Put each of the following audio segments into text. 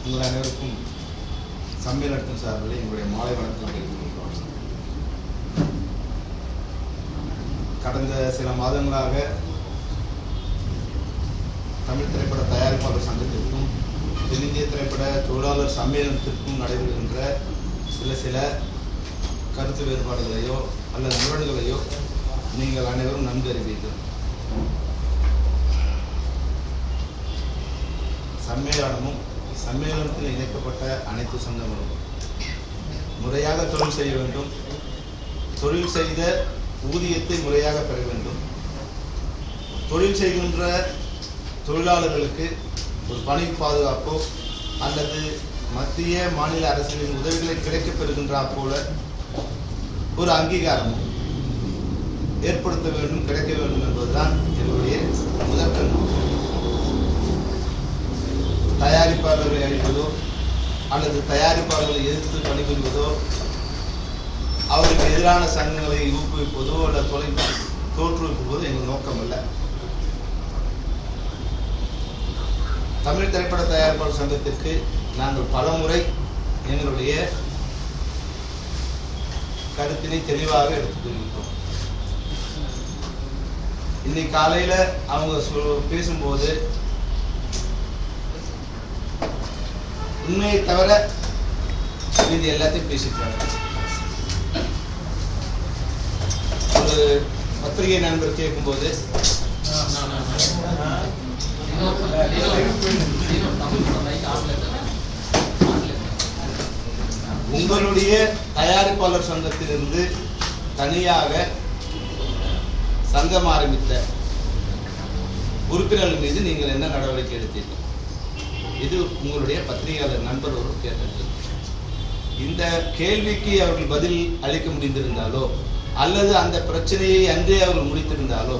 உங்கள் அனைவருக்கும் சம்மேளனத்தின் சார்பில் எங்களுடைய மாலை வணக்கம் தெரிவித்துள்ளோம். கடந்த சில மாதங்களாக தமிழ் திரைப்பட தயாரிப்பாளர் சங்கத்திற்கும் தென்னிந்திய திரைப்பட தொழிலாளர் சம்மேளனத்திற்கும் நடைபெறுகின்ற சில கருத்து வேறுபாடுகளையோ அல்லது முரண்களையோ நீங்கள் அனைவரும் நன்கு அறிவீர்கள். சம்மேளனத்தில் இணைக்கப்பட்ட அனைத்து சங்கங்களும் முறையாக தொழில் செய்ய வேண்டும், தொழில் செய்த ஊதியத்தை முறையாக பெற வேண்டும், தொழில் செய்கின்ற தொழிலாளர்களுக்கு ஒரு பணி பாதுகாப்போ அல்லது மத்திய மாநில அரசுகளின் உதவிகளை கிடைக்கப் பெறுகின்றா போல ஒரு அங்கீகாரமும் ஏற்படுத்த வேண்டும், கிடைக்க வேண்டும் என்பதுதான் என்னுடைய முதற்கண் நோக்கம். தயாரிப்பாளர்களை அழிப்பதோ அல்லது தயாரிப்பாளர்களை எதிர்த்து பணிபுரிவதோ, அவருக்கு எதிரான சங்கங்களை ஊக்குவிப்பதோ அல்லது தோற்றுவிப்பதோ எங்கள் நோக்கம் அல்ல. தமிழ் திரைப்பட தயாரிப்பாளர் சங்கத்திற்கு நாங்கள் பலமுறை எங்களுடைய கருத்தினை தெளிவாக எடுத்து தெரிவித்தோம். இன்னைக்கு காலையில் அவங்க பேசும்போது உண்மையை தவிர இது எல்லாத்தையும் பேசிட்டாங்க. ஒரு பத்திரிகை நண்பர் கேட்கும்போது உங்களுடைய தயாரிப்பாளர் சங்கத்திலிருந்து தனியாக சங்கம் ஆரம்பித்த உறுப்பினர்கள் மீது நீங்கள் என்ன நடவடிக்கை எடுத்தீர்கள்? இது உங்களுடைய பத்திரிகையாளர் நண்பர் ஒரு கேட்டது. இந்த கேள்விக்கு அவர்கள் பதில் அளிக்க முடிந்திருந்தாலோ அல்லது அந்த பிரச்சனையை அன்றே அவர்கள் முடித்திருந்தாலோ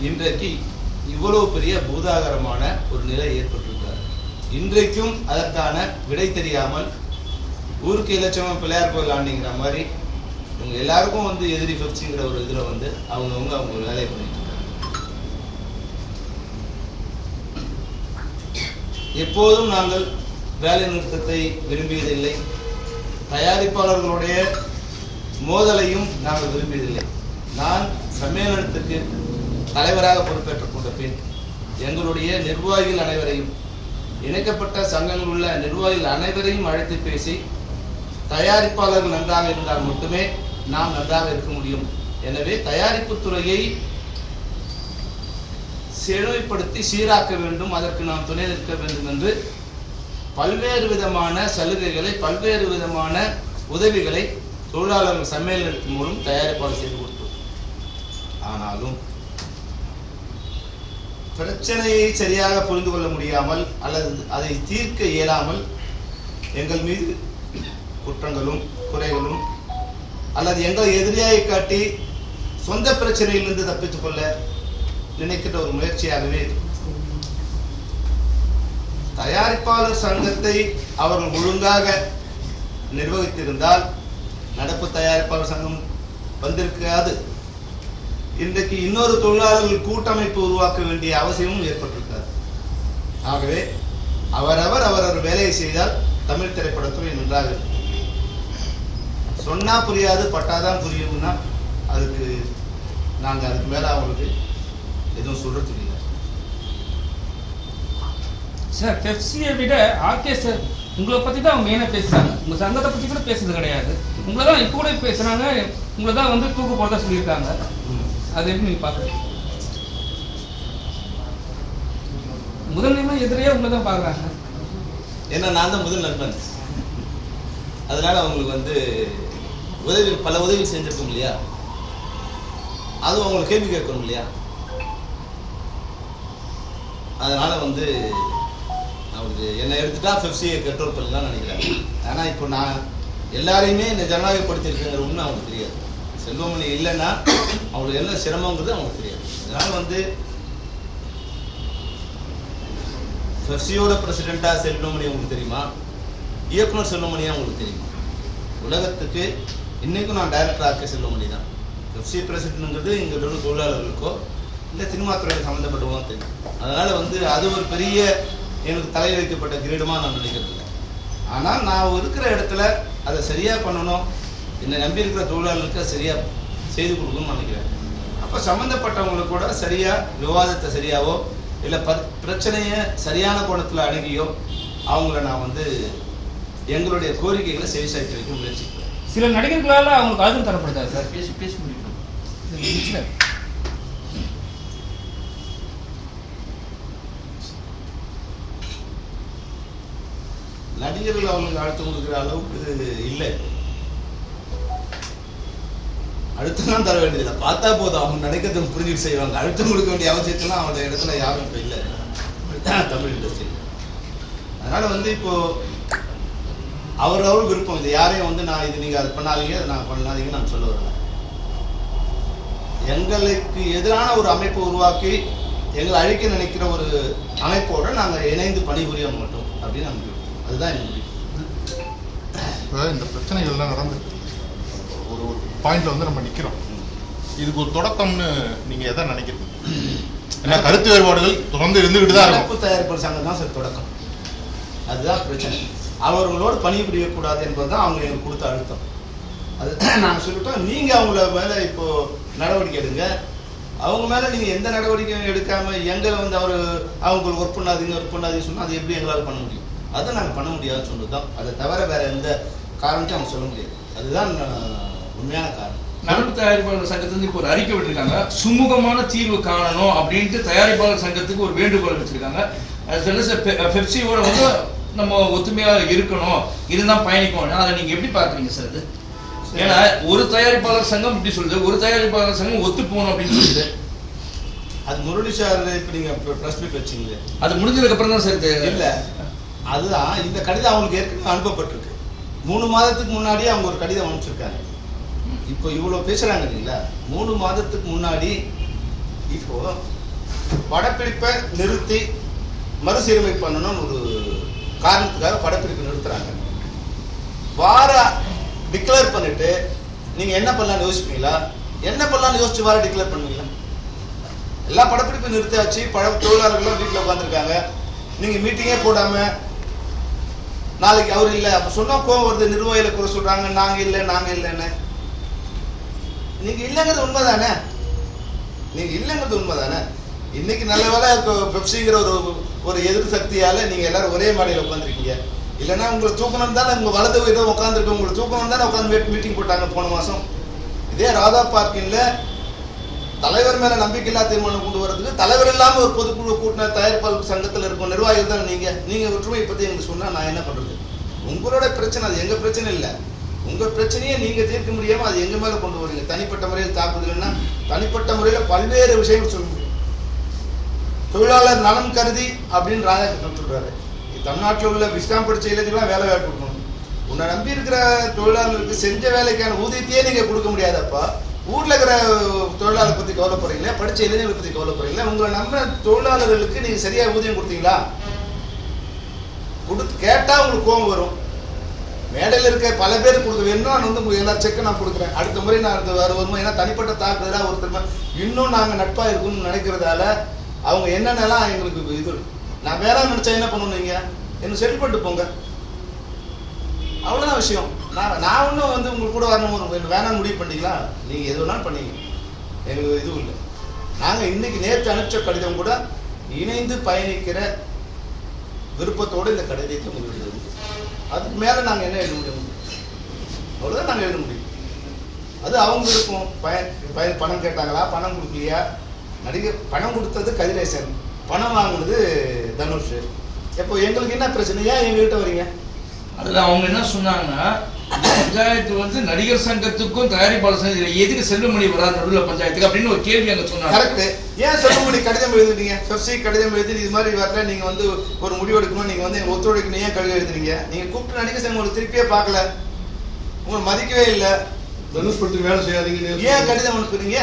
இன்றைக்கு இவ்வளவு பெரிய பூதாகரமான ஒரு நிலை ஏற்பட்டிருக்கிறார். இன்றைக்கும் அதற்கான விடை தெரியாமல் ஊருக்கு இலட்சமா பிள்ளையார் கோயில் ஆண்டிங்கிற மாதிரி இவங்க எல்லாருக்கும் எதிரி பெப்சிங்கிற ஒரு இதில் அவங்க வேலையை பண்ணிட்டு இருக்காங்க. எப்போதும் நாங்கள் வேலை நிறுத்தத்தை விரும்பியதில்லை, தயாரிப்பாளர்களுடைய மோதலையும் நாங்கள் விரும்பியதில்லை. நான் சம்மேளனத்துக்கு தலைவராக பொறுப்பேற்றுக் கொண்ட பின் எங்களுடைய நிர்வாகிகள் அனைவரையும், இணைக்கப்பட்ட சங்கங்கள் உள்ள நிர்வாகிகள் அனைவரையும் அழைத்து பேசி தயாரிப்பாளர்கள் நன்றாக இருந்தால் மட்டுமே நாம் நன்றாக இருக்க முடியும். எனவே தயாரிப்பு துறையை செழுமைப்படுத்தி சீராக்க வேண்டும், அதற்கு நாம் துணை நிற்க வேண்டும் என்று பல்வேறு விதமான சலுகைகளை, பல்வேறு விதமான உதவிகளை தொழிலாளர்கள் சம்மேளனத்தின் மூலம் தயாரிப்பாளர் செய்து கொடுத்தோம். ஆனாலும் பிரச்சனையை சரியாக புரிந்து கொள்ள முடியாமல் அல்லது அதை தீர்க்க இயலாமல் எங்கள் மீது குற்றங்களும் குறைகளும் அல்லது எங்கள் எதிரியை காட்டி சொந்த பிரச்சனையிலிருந்து தப்பித்துக் கொள்ள நினைக்கின்ற ஒரு முயற்சியாகவே தயாரிப்பாளர் சங்கத்தை அவர்கள் ஒழுங்காக நிர்வகித்திருந்தால் நடப்பு தயாரிப்பாளர் சங்கம் வந்திருக்காது. இன்றைக்கு இன்னொரு தொழிலாளர்கள் கூட்டமைப்பு உருவாக்க வேண்டிய அவசியமும் ஏற்பட்டிருக்காது. ஆகவே அவரவர் வேலையை செய்தால் தமிழ் திரைப்படத்துறை நன்றாக இருக்கும். சொன்னா புரியாது, பட்டாதான் புரியும்னா அதுக்கு மேல அவங்களுக்கு எதுவும் சொல்றது இல்லை. சார், பெப்சியை விட ஆர்கே சார் உங்களை பற்றி தான் மெயினாக பேசுகிறாங்க. உங்கள் சங்கத்தை பற்றி கூட பேசுறது கிடையாது. உங்களை தான் இப்போ கூட பேசுகிறாங்க, உங்களை தான் தூக்கு போகிறதா சொல்லியிருக்காங்க. அது எப்படி நீங்கள் பார்க்குறீங்க? முதன்மையாக எதிரியாக உங்களை தான் பார்க்குறாங்க. ஏன்னா நான் தான் முதல் நண்பன், அதனால அவங்களுக்கு பல உதவி செஞ்சிருக்கோம் இல்லையா, அதுவும் அவங்களுக்கு கேள்வி கேட்கணும் இல்லையா. அதனால அவருக்கு என்னை எடுத்துட்டா பெப்சியை கண்ட்ரோல் பண்ணலாம் நினைக்கிறேன். ஆனால் இப்போ நான் எல்லாரையுமே இந்த ஜனநாயகப்படுத்தியிருக்கேங்கிற ஒன்று அவங்களுக்கு தெரியாது. செல்வமணி இல்லைன்னா அவங்களுக்கு என்ன சிரமங்கிறது அவங்களுக்கு தெரியாது. அதனால பெப்சியோட பிரசிடெண்டா செல்வமணி உங்களுக்கு தெரியுமா, இயக்குனர் செல்வமணியா உங்களுக்கு தெரியுமா? உலகத்துக்கு இன்னைக்கும் நான் டைரக்டர் ஆர்கே செல்வமணி தான். பெப்சி பிரசிடென்ட்ங்கிறது இங்கே உள்ள தொழிலாளர்களுக்கோ இல்லை சினிமா துறையில் சம்மந்தப்பட்டவங்க தெரியும். அதனால அது ஒரு பெரிய எனக்கு தலை வைக்கப்பட்ட கிரீடமாக நான் நினைக்கிறது இல்லை. ஆனால் நான் இருக்கிற இடத்துல அதை சரியாக பண்ணணும், என்னை நம்பி இருக்கிற தொழிலாளர்களுக்கு சரியாக செய்து கொடுக்கணும்னு நினைக்கிறேன். அப்போ சம்மந்தப்பட்டவங்களுக்கு கூட சரியாக விவாதத்தை சரியாவோ இல்லை பிரச்சனையை சரியான கோணத்தில் அணுகியோ அவங்கள நான் வந்து எங்களுடைய கோரிக்கைகளை செவிசாய்த்து வைக்க முயற்சிக்கிறேன். சில நடிகர்களால் அவங்களுக்கு ஆதரவு தரப்படுதா சார்? பேசி முடிக்கணும். நடிகர்கள் அவங்களுக்கு அழுத்தம் கொடுக்குற அளவுக்கு இல்லை, அழுத்தம்லாம் தர வேண்டியதில்லை. பார்த்தா போதும், அவங்க நினைக்கிறத புரிஞ்சுட்டு செய்வாங்க. அழுத்தம் கொடுக்க வேண்டிய அவசியத்தெல்லாம் அவங்க இடத்துல யாரும் இப்போ இல்லை தமிழ் இண்டஸ்ட்ரியில். அதனால வந்து இப்போ அவர் விருப்பம். இது யாரையும் வந்து நான் இது நீங்கள் அது பண்ணாதீங்க, அதை நான் பண்ணாதீங்கன்னு நான் சொல்ல வரல. எங்களுக்கு எதிரான ஒரு அமைப்பை உருவாக்கி எங்களை அழிக்க நினைக்கிற ஒரு அமைப்போடு நாங்கள் இணைந்து பணிபுரிய மாட்டோம் அப்படின்னு நாங்கள் அதுதான் எனக்கு இந்த பிரச்சனைகள்லாம் நடந்து ஒரு பாயிண்ட்ல வந்து நம்ம நிற்கிறோம். இதுக்கு ஒரு தொடக்கம்னு நீங்க எதை நினைக்கிறீங்க? ஏன்னா கருத்து வேறுபாடுகள் தொடர்ந்து இருந்துகிட்டு தான் இருக்கும். தயாரிப்பாளர் சங்கம் தான் சார் தொடக்கம். அதுதான் பிரச்சனை. அவர்களோடு பணிபுரியக்கூடாது என்பதுதான் அவங்க எங்களுக்கு கொடுத்த அழுத்தம். அது நாங்கள் சொல்லிட்டோம். நீங்கள் அவங்கள மேலே இப்போ நடவடிக்கை எடுங்க. அவங்க மேலே நீங்கள் எந்த நடவடிக்கையும் எடுக்காம எங்களை வந்து அவங்களுக்கு ஒர்க் பண்ணாதீங்க சொன்னால் அது எப்படி எங்களால் பண்ண முடியும்? அதை நாங்கள் பண்ண முடியாதுன்னு சொன்னது தான். அதை தவிர வேற எந்த காரணத்தையும் அவங்க சொல்ல முடியாது. அதுதான் உண்மையான காரணம். நடப்பு தயாரிப்பாளர் சங்கத்திலிருந்து இப்போ ஒரு அறிக்கை விட்டுருக்காங்க. சுமூகமான தீர்வு காணணும் அப்படின்ட்டு தயாரிப்பாளர் சங்கத்துக்கு ஒரு வேண்டுகோள் வச்சிருக்காங்க. பெப்சியோட வந்து நம்ம ஒத்துமையா இருக்கணும், இதுதான் பயணிக்கணும். அதை நீங்க எப்படி பாக்குறீங்க சார்? அது ஏன்னா ஒரு தயாரிப்பாளர் சங்கம் இப்படி சொல்லுது, ஒரு தயாரிப்பாளர் சங்கம் ஒத்து போகணும் அப்படின்னு சொல்லுது. அது முரளி சார் இப்போ நீங்க பிரஸ் மீட் வச்சிங்களே, அது முடிஞ்சதுக்கு அப்புறம் தான் சார் இல்லை. அதுதான் இந்த கடிதம் அவங்களுக்கு ஏற்கனவே அனுப்பப்பட்டிருக்கு. 3 மாதத்துக்கு முன்னாடியே அவங்க ஒரு கடிதம் அனுப்பிச்சிருக்காங்க. இப்போ இவ்வளோ பேசுறாங்க இல்லைங்களா? 3 மாதத்துக்கு முன்னாடி இப்போ படப்பிடிப்பை நிறுத்தி மறுசீரமை பண்ணணும்னு ஒரு காரணத்துக்காக படப்பிடிப்பு நிறுத்துறாங்க. வார டிக்ளேர் பண்ணிட்டு நீங்க என்ன பண்ணலாம்னு யோசிப்பீங்களா? என்ன பண்ணலாம்னு யோசிச்சு வார டிக்ளேர் பண்ணுவீங்களா? எல்லா படப்பிடிப்பு நிறுத்தியாச்சு, தொழிலாளர்களும் வீட்டில் உட்காந்துருக்காங்க. நீங்க மீட்டிங்கே போடாம நாளைக்கு அவர் இல்லை அப்போ சொன்னா கோவம் வருது. நிர்வாகிகளை குறை சொல்றாங்க, நாங்க இல்லைன்னு. நீங்க இல்லைங்கிறது உண்மைதானே? இன்னைக்கு நல்ல வேலை பெப்சிங்கிற ஒரு எதிர் சக்தியால நீங்க எல்லாரும் ஒரே மாடியில் உட்காந்துருக்கீங்க. இல்லைன்னா உங்களை தூக்கணும் தானே, உங்க வலது ஏதோ உட்காந்துருக்கு, உங்களை தூக்கணும் தானே உட்காந்து மீட்டிங் போட்டாங்க போன மாசம். இதே ராதா பார்க்கின்ல தலைவர் மேல நம்பிக்கையில்லா தீர்மானம் கொண்டு வரதுக்கு தலைவர் இல்லாம ஒரு பொதுக்குழு கூட்டின தயாரிப்பாளர் சங்கத்தில் இருக்கும் நிர்வாகிகள் தான் நீங்க ஒற்றுமையை பத்தி எங்களுக்கு சொன்னா நான் என்ன பண்றது? உங்களோட பிரச்சனை, அது எங்க பிரச்சனை இல்லை. உங்க பிரச்சனையை நீங்க தீர்க்க முடியாம அது எங்க மேல கொண்டு வரீங்க. தனிப்பட்ட முறையில் தாக்குதல்னா தனிப்பட்ட முறையில பல்வேறு விஷயங்கள் சொல்ல முடியும். தொழிலாளர் நலன் கருதி அப்படின்னு ராஜா சொல்றாரு. தமிழ்நாட்டில் உள்ள விஸ்காம் படிச்ச இளைஞர்களாம் வேலை வாய்ப்பு கொடுக்கணும். உன்னை நம்பி இருக்கிற தொழிலாளர்களுக்கு செஞ்ச வேலைக்கான ஊதியத்தையே நீங்க கொடுக்க முடியாதப்பா. ஊர்ல இருக்கிற தொழிலாளர் பத்தி கவலைப்படுறீங்களா? படிச்ச இளைஞர்களை பத்தி கவலைப்படுறீங்களா? உங்களை நம்ப தொழிலாளர்களுக்கு நீங்க சரியா ஊதியம் கொடுத்தீங்களா? கொடுத்து கேட்டா உங்களுக்கு கோபம் வரும். மேடையில் இருக்க பல பேர் கொடுக்க வேணும். நான் வந்து எல்லா செக்கு நான் கொடுக்குறேன், அடுத்த முறை நான் வருவோம். ஏன்னா தனிப்பட்ட தாக்குதலா ஒருத்தர் இன்னும் நாங்க நட்பா இருக்கும்னு நினைக்கிறதால அவங்க என்னென்னலாம் எங்களுக்கு இது நான் வேற நினைச்சா என்ன பண்ணணும்? நீங்க என்ன செட்டில் பண்ணிட்டு போங்க, அவ்வளோதான் விஷயம். நான் ஒன்றும் வந்து உங்களுக்கு கூட வரணும் வேணாம் முடிவு பண்ணிங்களா? நீங்கள் எது வேணாலும் பண்ணீங்க, எங்களுக்கு இதுவும் இல்லை. நாங்கள் இன்னைக்கு நேற்று அனுப்பிச்ச கடிதம் கூட இணைந்து பயணிக்கிற விருப்பத்தோடு இந்த கடிதத்தை உங்களுக்கு எழுது. அதுக்கு மேலே நாங்கள் என்ன எழுத முடியும்? அவ்வளோதான் நாங்கள் எழுத முடியும். அது அவங்க விருப்பம். பணம் கேட்டாங்களா, பணம் கொடுக்கலையா? நடிகர் பணம் கொடுத்தது கதிரேசன், பணம் வாங்கினது தனுஷ். இப்போ எங்களுக்கு என்ன பிரச்சனை? ஏன் எங்ககிட்ட வரீங்க? அதில் அவங்க என்ன சொன்னாங்கன்னா, பஞ்சாயத்து வந்து நடிகர் சங்கத்துக்கும் தயாரிப்பாளர் சங்கம் எதுக்கு செல்வமணி வராது நடுவில் பஞ்சாயத்துக்கு அப்படின்னு ஒரு கேள்வி அங்கே சொன்னாங்க. கரெக்ட். ஏன் செல்வமணி கடிதம் எழுதுறீங்க? பெப்சி கடிதம் எழுதி இது மாதிரி வரல, நீங்க வந்து ஒரு முடிவு எடுக்கணும், நீங்க வந்து ஒத்துழைக்கணும், ஏன் கடிதம் எழுதுறீங்க? நீங்க கூப்பிட்டு நடிகர் சங்கம் உங்களுக்கு திருப்பியே பார்க்கல, உங்களை மதிக்கவே இல்லை, தனுஷ் படத்துக்கு வேலை செய்யாதீங்க, ஏன் கடிதம் அனுப்புறீங்க?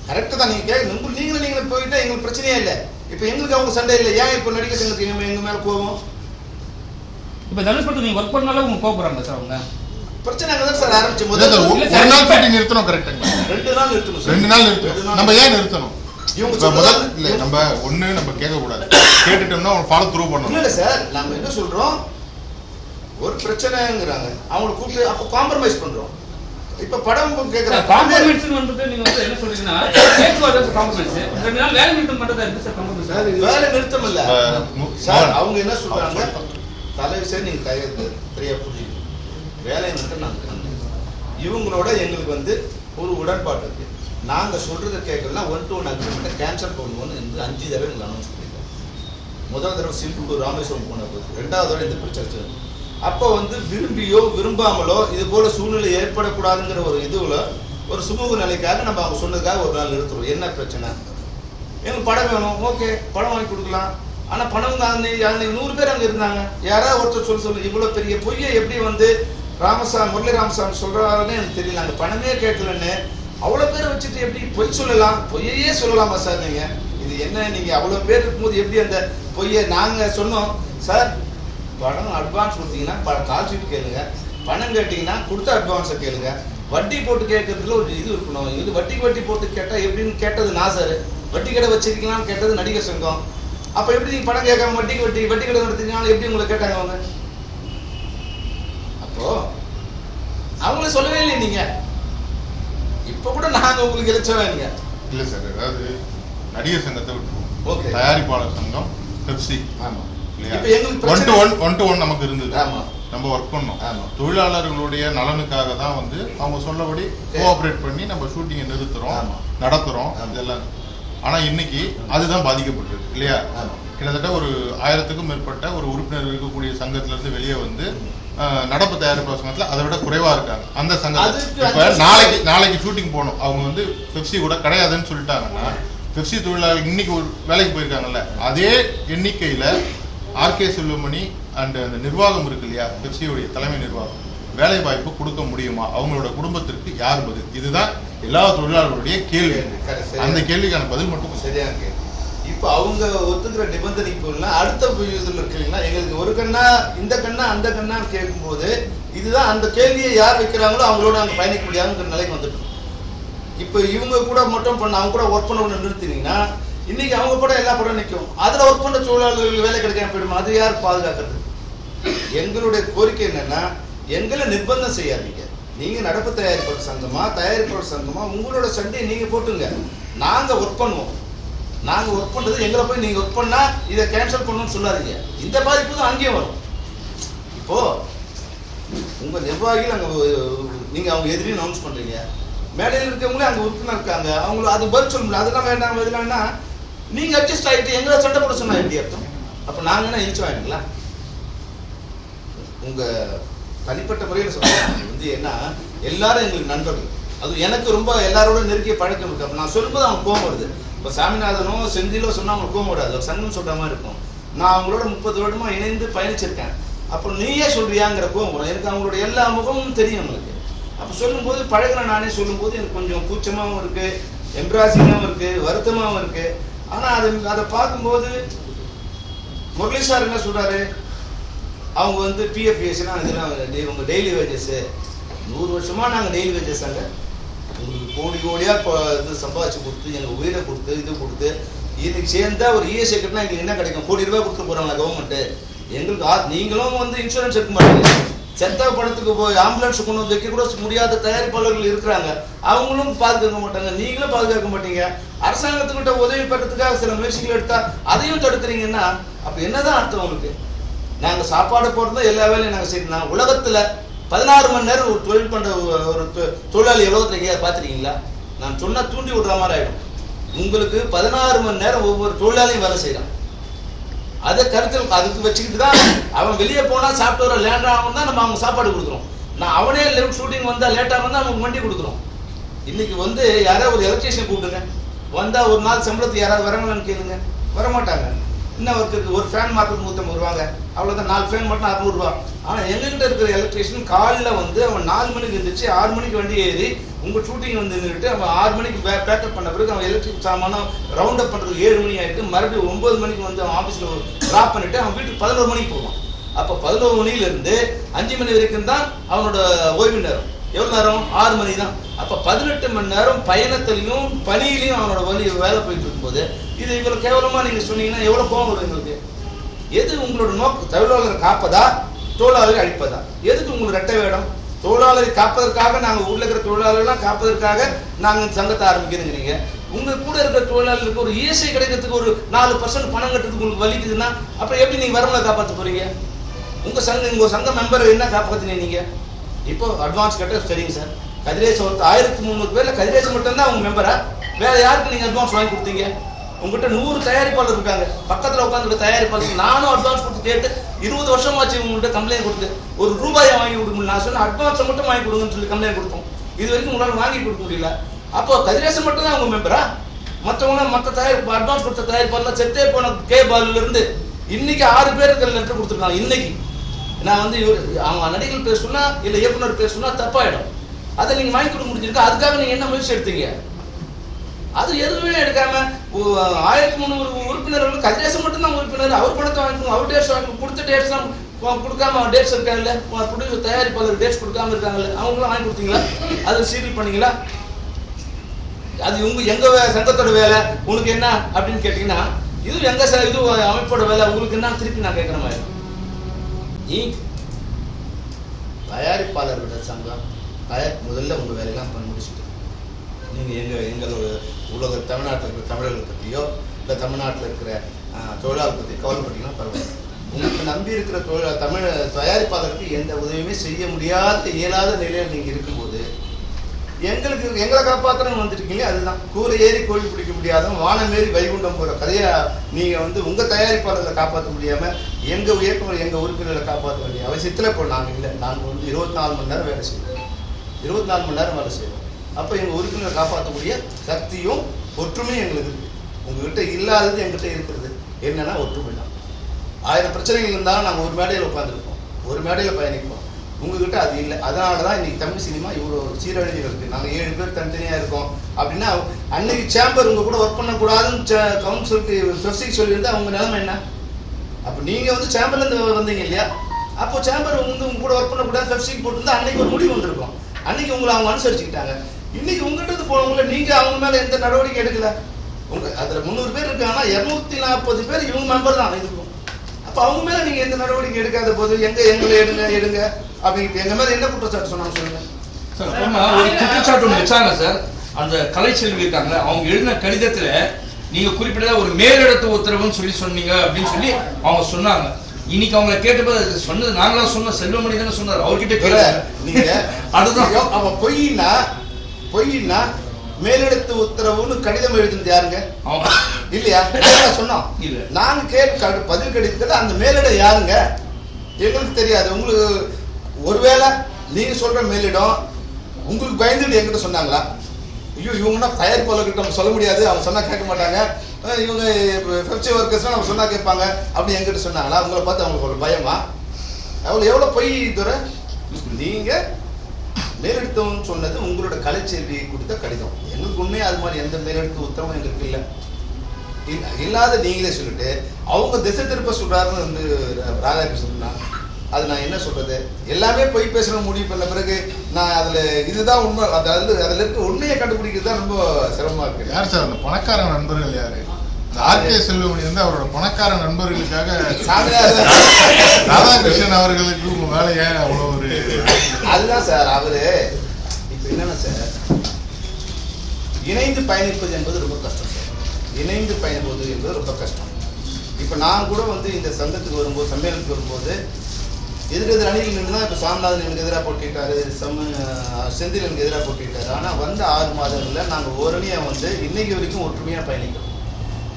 கரெக்டு தான். நீங்க கேட்க நீங்களும் போயிட்டா எங்களுக்கு பிரச்சனையே இல்லை. இப்போ எங்களுக்கு அவங்க சண்டை இல்லை. ஏன் இப்போ நடிகர் சங்கத்துக்கு எங்க மேல கோபம்? இப்போ தனுஷ் படத்துக்கு நீங்க ஒர்க் பண்ணாலும் உங்க கோபப்படுறாங்க சார். அவங்க பிரச்சனை அங்கதான் சார் ஆரம்பிச்சு. ஒரு நாள் ஷூட்டிங் நிறுத்தணும். கரெக்ட்டுங்களா? 2 நாள் நிறுத்தணும். 2 நாள் நிறுத்தணும். நம்ம ஏன் நிறுத்தணும்? இவங்க முதல் இல்ல நம்ம ஒண்ணு நம்ம கேட்க கூடாது, கேட்டுட்டோம்னா அவங்க ஃபாலோ த்ரூ பண்ணணும். இல்ல சார், நம்ம என்ன சொல்றோம், ஒரு பிரச்சனைங்கிறாங்க அவங்களை கூப்பிட்டு அப்ப காம்ப்ரமைஸ் பண்றோம். இப்ப படம் கேக்குறாங்க காம்ப்ரமைஸ் வந்து நீங்க வந்து என்ன சொல்றீங்கன்னா கேட்குறது காம்ப்ரமைஸ், 2 நாள் வேலை நிறுத்தம் பண்றதா இருக்கு சார். காம்ப்ரமைஸ் வேலை நிறுத்தம் இல்ல சார். அவங்க என்ன சொல்றாங்க, தலைவர் சார் நீங்க சரியா புரிஞ்சுக்கணும், வேலை நிறுத்தம் நாங்க இவங்களோட எங்களுக்கு வந்து ஒரு உடன்பாடு இருக்கு. நாங்க சொல்றதை கேட்கலாம் 1-to-1 அக்ரிமெண்ட்டை கேன்சல் பண்ணுவோம்னு 5 தடவை எங்களுக்கு அனௌன்ஸ் பண்ணிருக்கோம். முதல் தடவை சில்பூர் ராமேஸ்வரம் போன போது, 2வது தடவை இந்த பிரச்சனை. அப்போ வந்து விரும்பியோ விரும்பாமலோ இது போல சூழ்நிலை ஏற்படக்கூடாதுங்கிற ஒரு இதுல ஒரு சுமூக நிலைக்காக நம்ம அவங்க சொன்னதுக்காக ஒரு நாள் நிறுத்துறோம். என்ன பிரச்சனை, எங்களுக்கு படம் வேணும், ஓகே படம் வாங்கி கொடுக்கலாம். ஆனா பணம் 100 பேர் அங்க இருந்தாங்க. யாராவது ஒருத்தர் சொல்லு இவ்வளவு பெரிய பொய்யை எப்படி வந்து முரளி ராமசாமி சொல்றாருன்னு எனக்கு தெரியல. அங்க பணமே கேட்கலன்னு அவ்வளவு பேர் வச்சுட்டு எப்படி பொய் சொல்லலாம்? பொய்யே சொல்லலாமா சார்? நீங்க இது என்ன, நீங்க அவ்வளவு பேர் இருக்கும்போது எப்படி அந்த பொய்யை? நாங்க சொன்னோம் சார், பணம் அட்வான்ஸ் கொடுத்தீங்கன்னா கால் ஷீட் கேளுங்க, பணம் கேட்டீங்கன்னா கொடுத்த அட்வான்ஸை கேளுங்க, வட்டி போட்டு கேட்கறதுல ஒரு இது இருக்கணும். இது வட்டி போட்டு கேட்டா எப்படின்னு கேட்டது நான் சார், வட்டி கடை வச்சிருக்கலாம்னு கேட்டது நடிகர் சங்கம். அப்ப எப்படி நீங்க பணம் கேட்காம வட்டி கடை நடத்தினாலும் எப்படி உங்களை கேட்டாங்க அவங்க? அப்போ அவங்கள சொல்லவே இல்லை நீங்க. இப்ப கூட நாங்க உங்களுக்கு இழைச்சவங்க இல்ல சார். அதாவது நடிகர் சங்கத்தை விட்டுருவோம், ஓகே, தயாரிப்பாளர் சங்கம், பெப்சி, ஆமா, இப்ப எங்களுக்கு 1-to-1 நமக்கு இருந்தது. ஆமா, நம்ம ஒர்க் பண்ணோம். தொழிலாளர்களுடைய நலனுக்காக தான் வந்து அவங்க சொல்லபடி கோஆபரேட் பண்ணி நம்ம ஷூட்டிங்கை நிறுத்துறோம், நடத்துறோம் இதெல்லாம். ஆனா இன்னைக்கு அதுதான் பாதிக்கப்பட்டிருக்கு இல்லையா? கிட்டத்தட்ட ஒரு 1000க்கும் மேற்பட்ட ஒரு உறுப்பினர் இருக்கக்கூடிய சங்கத்துல இருந்து வெளியே வந்து நடப்பு தயாரிப்பு சங்கத்துல அதை விட குறைவா இருக்காங்க. அந்த சங்கம் இப்ப நாளைக்கு ஷூட்டிங் போகணும், அவங்க வந்து பெப்சி கூட கிடையாதுன்னு சொல்லிட்டாங்கன்னா, பெப்சி தொழிலாளர்கள் இன்னைக்கு ஒரு வேலைக்கு போயிருக்காங்கல்ல, அதே எண்ணிக்கையில ஆர்கே செல்வமணி அண்ட் அந்த நிர்வாகம் இருக்கு இல்லையா, பெப்சியோடைய தலைமை நிர்வாகம், வேலை வாய்ப்பு கொடுக்க முடியுமா? அவங்களோட குடும்பத்திற்கு யார் பதில்? இதுதான் எல்லா தொழிலாளர்களுடைய கேள்வி. அந்த கேள்விக்கான பதில் மட்டும் சரியான கேள்வி. இப்ப அவங்க ஒத்துக்கிற நிபந்தனைக்கு அடுத்த இதுல இருக்குங்களா, எங்களுக்கு ஒரு கண்ணா இந்த கண்ணா அந்த கண்ணா கேட்கும்போது இதுதான் அந்த கேள்வியை யார் வைக்கிறாங்களோ அவங்களோட அங்க பயணிக்க முடியாதுங்கிற நிலைக்கு வந்துட்டோம். இப்ப இவங்க கூட மட்டும் அவங்க கூட ஒர்க் பண்ண நிறுத்தினீங்கன்னா இன்னைக்கு அவங்க படம் எல்லா படம் நிற்கும். அதுல ஒர்க் பண்ண தொழிலாளர்களுக்கு வேலை கிடைக்காம போயிடுமா? அது யார் பாதுகாக்கிறது? எங்களுடைய கோரிக்கை என்னன்னா, எங்களை நிர்பந்தம் செய்யாதீங்க. நீங்க நடப்பு தயாரிப்பாளர் சங்கமா உங்களோட சண்டையை நீங்க போட்டுங்க, நாங்க ஒர்க் பண்ணுவோம். நாங்க ஒர்க் பண்றது எங்களை போய் நீங்க ஒர்க் பண்ணா இதை கேன்சல் பண்ணணும்னு சொல்லாதீங்க. இந்த பாதிப்பு தான் அங்கேயும் வரும். இப்போ உங்க நிர்வாகிகள் அங்க நீங்க அவங்க எதிரி அனௌன்ஸ் பண்றீங்க, மேடையில் இருக்கவங்களே அங்க உறுப்பினர் இருக்காங்க, அவங்களுக்கு அது பதில் சொல்ல முடியல. அதெல்லாம் வேண்டாம் பதிலான்னா நீங்க அட்ஜஸ்ட் ஆகிட்டு எங்களை சண்டை போட சொன்னா எப்படி அர்த்தம்? அப்ப நாங்க என்ன இழிச்சு வாங்கிங்களா? உங்க தனிப்பட்ட முறையில் சொல்றேன் வந்து என்ன, எல்லாரும் எங்களுக்கு நண்பர்கள். அது எனக்கு ரொம்ப எல்லாரோட நெருங்கிய பழக்கம் இருக்கு. அப்ப நான் சொல்லும்போது அவங்க கோவம் வருது. இப்போ சாமிநாதனோ செந்திலோ சொன்னா அவங்களுக்கு கோவம் வராது, ஒரு சங்கம் சொல்ற மாதிரி இருக்கும். நான் அவங்களோட 30 வருடமா இணைந்து பயணிச்சிருக்கேன். அப்போ நீயே சொல்றியாங்கிற கோவம் வரும். எனக்கு அவங்களோட எல்லா முகமும் தெரியும் உங்களுக்கு. அப்போ சொல்லும்போது பழகின நானே சொல்லும்போது எனக்கு கொஞ்சம் கூச்சமாகவும் இருக்கு, எம்ப்ராசிங்காகவும் இருக்கு, வருத்தமாகவும் இருக்கு. ஆனா அதை பார்க்கும்போது முரளி சார் என்ன சொல்றாரு, அவங்க வந்து பிஎஃப்ஏஸ்னா இதெல்லாம் உங்க டெய்லி வேஜஸ் 100 வருஷமா நாங்கள் டெய்லி வேஜஸ் அங்கே உங்களுக்கு கோடியா இது சம்பாதிச்சு கொடுத்து எங்கள் உயிரை கொடுத்து இது கொடுத்து இன்னைக்கு சேர்ந்தா ஒரு இஎஸ்ஐ கட்டினா எங்களுக்கு என்ன கிடைக்கும்? கோடி ரூபாய் கொடுத்து போறாங்களா கவர்மெண்ட்? எங்களுக்கு நீங்களும் வந்து இன்சூரன்ஸ் எடுக்க மாட்டீங்க. செத்த பணத்துக்கு போய் ஆம்புலன்ஸ் கொண்டு வந்து வைக்க கூட முடியாத தயாரிப்பாளர்கள் இருக்கிறாங்க, அவங்களும் பாதுகாக்க மாட்டாங்க, நீங்களும் பாதுகாக்க மாட்டீங்க. அரசாங்கத்துக்கிட்ட உதவி பெறத்துக்காக சில முயற்சிகள் எடுத்தா அதையும் தடுக்கிறீங்கன்னா அப்ப என்னதான் அர்த்தம் உங்களுக்கு? நாங்க சாப்பாடு போடுறது எல்லா வேலையும் நாங்க செய்யணும். உலகத்துல 16 மணி நேரம் ஒரு தொழில் பண்ற ஒரு தொழிலாளி உலகத்துல எங்கேயாவது பாத்துருக்கீங்களா? நான் சொன்னா தூண்டி விடுற மாதிரி ஆயிடும். உங்களுக்கு 16 மணி நேரம் ஒவ்வொரு தொழிலாளியும் வேலை செய்யறான். அதை கருத்தில் அதுக்கு வச்சுக்கிட்டு தான் அவன் வெளியே போனா சாப்பிட்டு வர லேட் ஆகும் தான் நம்ம அவங்க சாப்பாடு கொடுக்குறோம். நான் அவனே ஷூட்டிங் வந்தா லேட்டா வந்தா அவனுக்கு வண்டி கொடுக்குறோம். இன்னைக்கு வந்து யாராவது ஒரு எலக்ட்ரீஷியன் கூப்பிடுங்க, வந்தா ஒரு நாள் சம்பளத்துக்கு யாராவது வரங்களான்னு கேளுங்க, வரமாட்டாங்க. இன்னும் ஒருத்தருக்கு ஒரு ஃபேன் மாற்றுறது 150 ரூபாங்க, அவ்வளோதான். 4 ஃபேன் மட்டும் 600 ரூபா. ஆனால் எங்ககிட்ட இருக்கிற எலக்ட்ரீஷியன் காலையில் வந்து அவன் 4 மணிக்கு இருந்துச்சு, 6 மணிக்கு வண்டி ஏறி உங்கள் ஷூட்டிங் வந்து நின்றுட்டு அவன் 6 மணிக்கு பேக்கப் பண்ண பிறகு அவன் எலக்ட்ரிக் சாமானம் ரவுண்ட் அப் பண்ணுறதுக்கு 7 மணி ஆகிட்டு மறுபடியும் 9 மணிக்கு வந்து அவன் ஆஃபீஸில் ட்ராப் பண்ணிவிட்டு அவன் வீட்டுக்கு 11 மணிக்கு போவான். அப்போ 11 மணிலேருந்து 5 மணி வரைக்கும் தான் அவனோட ஓய்வு நேரம். எவ்வளவு நேரம்? 6 மணி தான். அப்ப 18 மணி நேரம் பயணத்திலையும் பணியிலையும் அவனோட வேலை போயிட்டு இருக்கும்போது இது இவ்வளவு கேவலமா நீங்க சொன்னீங்கன்னா எவ்வளவு கோபம் வரும் எங்களுக்கு? எது உங்களோட நோக்கம்? தொழிலாளரை காப்பதா, தொழிலாளரை அழிப்பதா? எதுக்கு உங்களுக்கு ரெட்டை வேடம்? தொழிலாளரை காப்பதற்காக நாங்கள் ஊர்ல இருக்கிற தொழிலாளர்கள்லாம் காப்பதற்காக நாங்கள் சங்கத்தை ஆரம்பிக்கிறீங்க. உங்க கூட இருக்கிற தொழிலாளர்களுக்கு ஒரு இஎஸ்ஐ கிடைக்கிறதுக்கு ஒரு 4% பணம் கட்டுறதுக்கு உங்களுக்கு வலிக்குதுன்னா அப்புறம் எப்படி நீங்க வரவங்களை காப்பாற்ற போறீங்க? உங்க சங்க மெம்பர் என்ன காப்பாத்தினீங்க நீங்க? இப்போ அட்வான்ஸ் கட்ட சரிங்க சார், கதிரேசன் 1300 பேர்ல கதிரேசன் மட்டும் தான் அவங்க மெம்பரா? வேற யாருக்கு நீங்க அட்வான்ஸ் வாங்கி கொடுத்தீங்க? உங்ககிட்ட 100 தயாரிப்பாளர் இருக்காங்க, பக்கத்துல உட்காந்துருக்க தயாரிப்பாளர். நானும் அட்வான்ஸ் கொடுத்து கேட்டு 20 வருஷமாச்சு உங்கள்கிட்ட கம்ப்ளைண்ட் கொடுத்து ஒரு ரூபாயை வாங்கி கொடுக்க முடியல. நான் சொன்ன அட்வான்ஸை மட்டும் வாங்கி கொடுங்கன்னு சொல்லி கம்ப்ளைண்ட் கொடுத்தோம். இது வரைக்கும் உங்களால் வாங்கி கொடுக்க முடியல. அப்போ கதிரேசன் மட்டும் தான் அவங்க மெம்பரா? மற்றவங்க மற்ற அட்வான்ஸ் கொடுத்த தயாரிப்பாளர் செத்தே போன கேபாலில இருந்து இன்னைக்கு 6 பேருக்கு லெட்டர் கொடுத்துருக்காங்க. இன்னைக்கு நான் வந்து அவங்க நடிகர்கள் பேர் சொன்னா இல்ல இயக்குனர் பேர் சொன்னா தப்பாயிடும். அதை நீங்க வாங்கி கொடுக்க முடிஞ்சிருக்கா? அதுக்காக நீங்க என்ன முயற்சி எடுத்தீங்க? அது எதுவுமே எடுக்காம 1300 உறுப்பினர்கள் கதிரேசன் மட்டும் தான் உறுப்பினர். அவர் பணத்தை வாங்கிக்கணும், அவர் டேட்ஸ் வாங்கி கொடுத்த டேட்ஸ்லாம் கொடுக்காம டேட்ஸ் இருக்காங்கல்ல, ப்ரொடியூசர் தயாரிப்பாளர் டேட்ஸ் கொடுக்காம இருக்காங்கல்ல, அவங்களாம் வாங்கி கொடுத்தீங்களா? அது சீரியல் பண்ணீங்களா? அது எங்க சங்கத்தோட வேலை, உனக்கு என்ன அப்படின்னு கேட்டீங்கன்னா இது எங்க இது அமைப்போட வேலை, உங்களுக்கு என்ன திருப்பி நான் கேட்கிற மாதிரி. தயாரிப்பாளர்களோட சங்கம் முதல்ல உங்க வேலையெல்லாம் பண்ணி முடிச்சுட்டு நீங்க எங்களோட உலக தமிழ்நாட்டில் இருக்கிற தமிழர்கள் பற்றியோ இல்லை தமிழ்நாட்டில் இருக்கிற தொழிலாளர் பற்றி கவலைப்பட்டீங்கன்னா பரவாயில்ல. உங்களுக்கு நம்பி இருக்கிற தமிழ் தயாரிப்பாளருக்கு எந்த உதவியுமே செய்ய முடியாத இயலாத நிலையில் நீங்க இருக்கும்போது எங்களை காப்பாற்றணும்னு வந்துருக்கீங்களே, அதுதான் கூரை ஏறி கோழி பிடிக்க முடியாத வானம் ஏறி வைகுண்டம் போகிற கதையை நீங்க வந்து உங்க தயாரிப்பாளர்களை காப்பாற்ற முடியாம எங்க உறுப்பினர்களை காப்பாற்ற வேண்டிய அவசியத்தில் இப்போ நாங்கள் இல்லை. நாங்கள் வந்து 24 மணி நேரம் வேலை செய்வோம், 24 மணி நேரம் வேலை செய்வோம். அப்போ எங்கள் உறுப்பினரை காப்பாற்றக்கூடிய சக்தியும் ஒற்றுமையும் எங்களுக்கு இருக்குது. உங்ககிட்ட இல்லாதது எங்கிட்ட இருக்கிறது என்னன்னா ஒற்றுமை தான். 1000 பிரச்சனைகள் இருந்தாலும் நாங்கள் ஒரு மேடையில் உட்காந்துருப்போம், ஒரு மேடையில் பயணிப்போம். உங்ககிட்ட அது இல்லை. அதனால தான் இன்னைக்கு தமிழ் சினிமா இவ்வளோ சீரழிஞ்சு இருக்குது. நாங்கள் 7 பேர் தனித்தனியாக இருக்கோம் அப்படின்னா அன்னைக்கு சேம்பர் உங்க கூட ஒர்க் பண்ணக்கூடாதுன்னு கவுன்சிலுக்கு ட்ரஸ்டிக்கு சொல்லியிருந்தா அவங்க நிலைமை என்ன? அப்போ நீங்கள் வந்து சேம்பர்லேருந்து வந்தீங்க இல்லையா? அப்போ சேம்பர் வந்து உங்க கூட ஒர்க் பண்ணக்கூடாது ட்ரஸ்டிக்கு போட்டுருந்தா அன்னைக்கு ஒரு முடிவு வந்திருக்கும். அன்னைக்கு உங்களை அவங்க அனுசரிச்சுக்கிட்டாங்க. இன்னைக்கு உங்ககிட்ட போனவங்கள நீங்க அவங்க மேல எந்த நடவடிக்கை எடுக்கல. அதுல 300 பேர் இருக்காங்கன்னா 240 பேர் இவங்க மெம்பர் தான் இருக்கும். அப்ப அவங்க மேல நீங்க எந்த நடவடிக்கை எடுக்காத போது எங்களை எடுங்க அப்படிங்கிட்டு எங்க மேல என்ன குற்றச்சாட்டு சொன்னாங்க சொல்லுங்க சார். ஒரு குற்றச்சாட்டு ஒன்று வச்சாங்க சார். அந்த கலைச்செல்வி இருக்காங்க, அவங்க எழுதின கடிதத்துல நீங்க குறிப்பிட்ட ஒரு மேலிடத்து உத்தரவுன்னு சொல்லி சொன்னீங்க அப்படின்னு சொல்லி அவங்க சொன்னாங்க. இன்னைக்கு அவங்களை கேட்டபோது சொன்னது நாங்களா சொன்ன செல்வமணி தானே சொன்னார். அவர்கிட்ட நீங்க அதுதான் அவன் பொய்னா மேலிடத்து உத்தரவுன்னு கடிதம் எழுதுனது யாருங்க? இல்லையா? சொன்னோம் இல்ல. நாங்க பதில் கடிதத்துல அந்த மேலிடம் யாருங்க எங்களுக்கு தெரியாது. உங்களுக்கு ஒருவேளை நீங்க சொல்ற மேலிடம் உங்களுக்கு பயந்துட்டு என்கிட்ட சொன்னாங்களா? ஐயோ இவங்கன்னா தயாரிப்பாளர்கிட்ட நம்ம சொல்ல முடியாது, அவங்க சொன்னா கேட்க மாட்டாங்க, இவங்க ஃபெப்சி ஒர்க்கர்ஸ்லாம் நம்ம சொன்னா கேட்பாங்க அப்படி என்கிட்ட சொன்னாங்களா? உங்களை பார்த்து அவங்களுக்கு ஒரு பயமா? எவ்வளவு பொய் துறை. நீங்க மேலெடுத்தவன்னு சொன்னது உங்களோட கலைச்செல்வியை கொடுத்த கடிதம். எங்களுக்கு உண்மையாக அது மாதிரி எந்த மேலெடுத்த உத்தரவும் எங்களுக்கு இல்லை. இல்லாத நீங்களே சொல்லிட்டு அவங்க திசை திருப்ப சொல்றாருன்னு வந்து ராதாகிருஷ்ணன், அது நான் என்ன சொல்றது? எல்லாமே பொய் பேசுற முடிவு பண்ண பிறகு நான் அதுல இதுதான் உண்மை, அதுல இருக்க உண்மையை கண்டுபிடிக்கிறது தான் ரொம்ப சிரமமா இருக்கு. யார் சார் அந்த பணக்கார நண்பர்கள்? யாரு? ஆர்கே செல்வமணி வந்து அவரோட பணக்கார நண்பர்களுக்காக ராதாகிருஷ்ணன் அவர்களுக்கு உங்க மேல ஏன் அவ்வளோ ஒரு அதுதான் சார். அவரு இப்ப என்னன்னா சார், இணைந்து பயணிப்பது என்பது ரொம்ப கஷ்டம் சார். இணைந்து பயணிப்பது என்பது ரொம்ப கஷ்டம். இப்ப நான் கூட வந்து இந்த சங்கத்துக்கு வரும்போது சம்மேளனத்துக்கு வரும்போது எதிரெதிர் அணியில் நின்று தான் இப்போ சாமிநாதன் எனக்கு எதிராக போட்டிட்டாரு, செந்தில் எனக்கு எதிராக போட்டிட்டாரு. ஆனால் வந்து 6 மாதங்களில் நாங்கள் ஓரணியாக வந்து இன்னைக்கு வரைக்கும் ஒற்றுமையாக பயணிக்கிறோம்.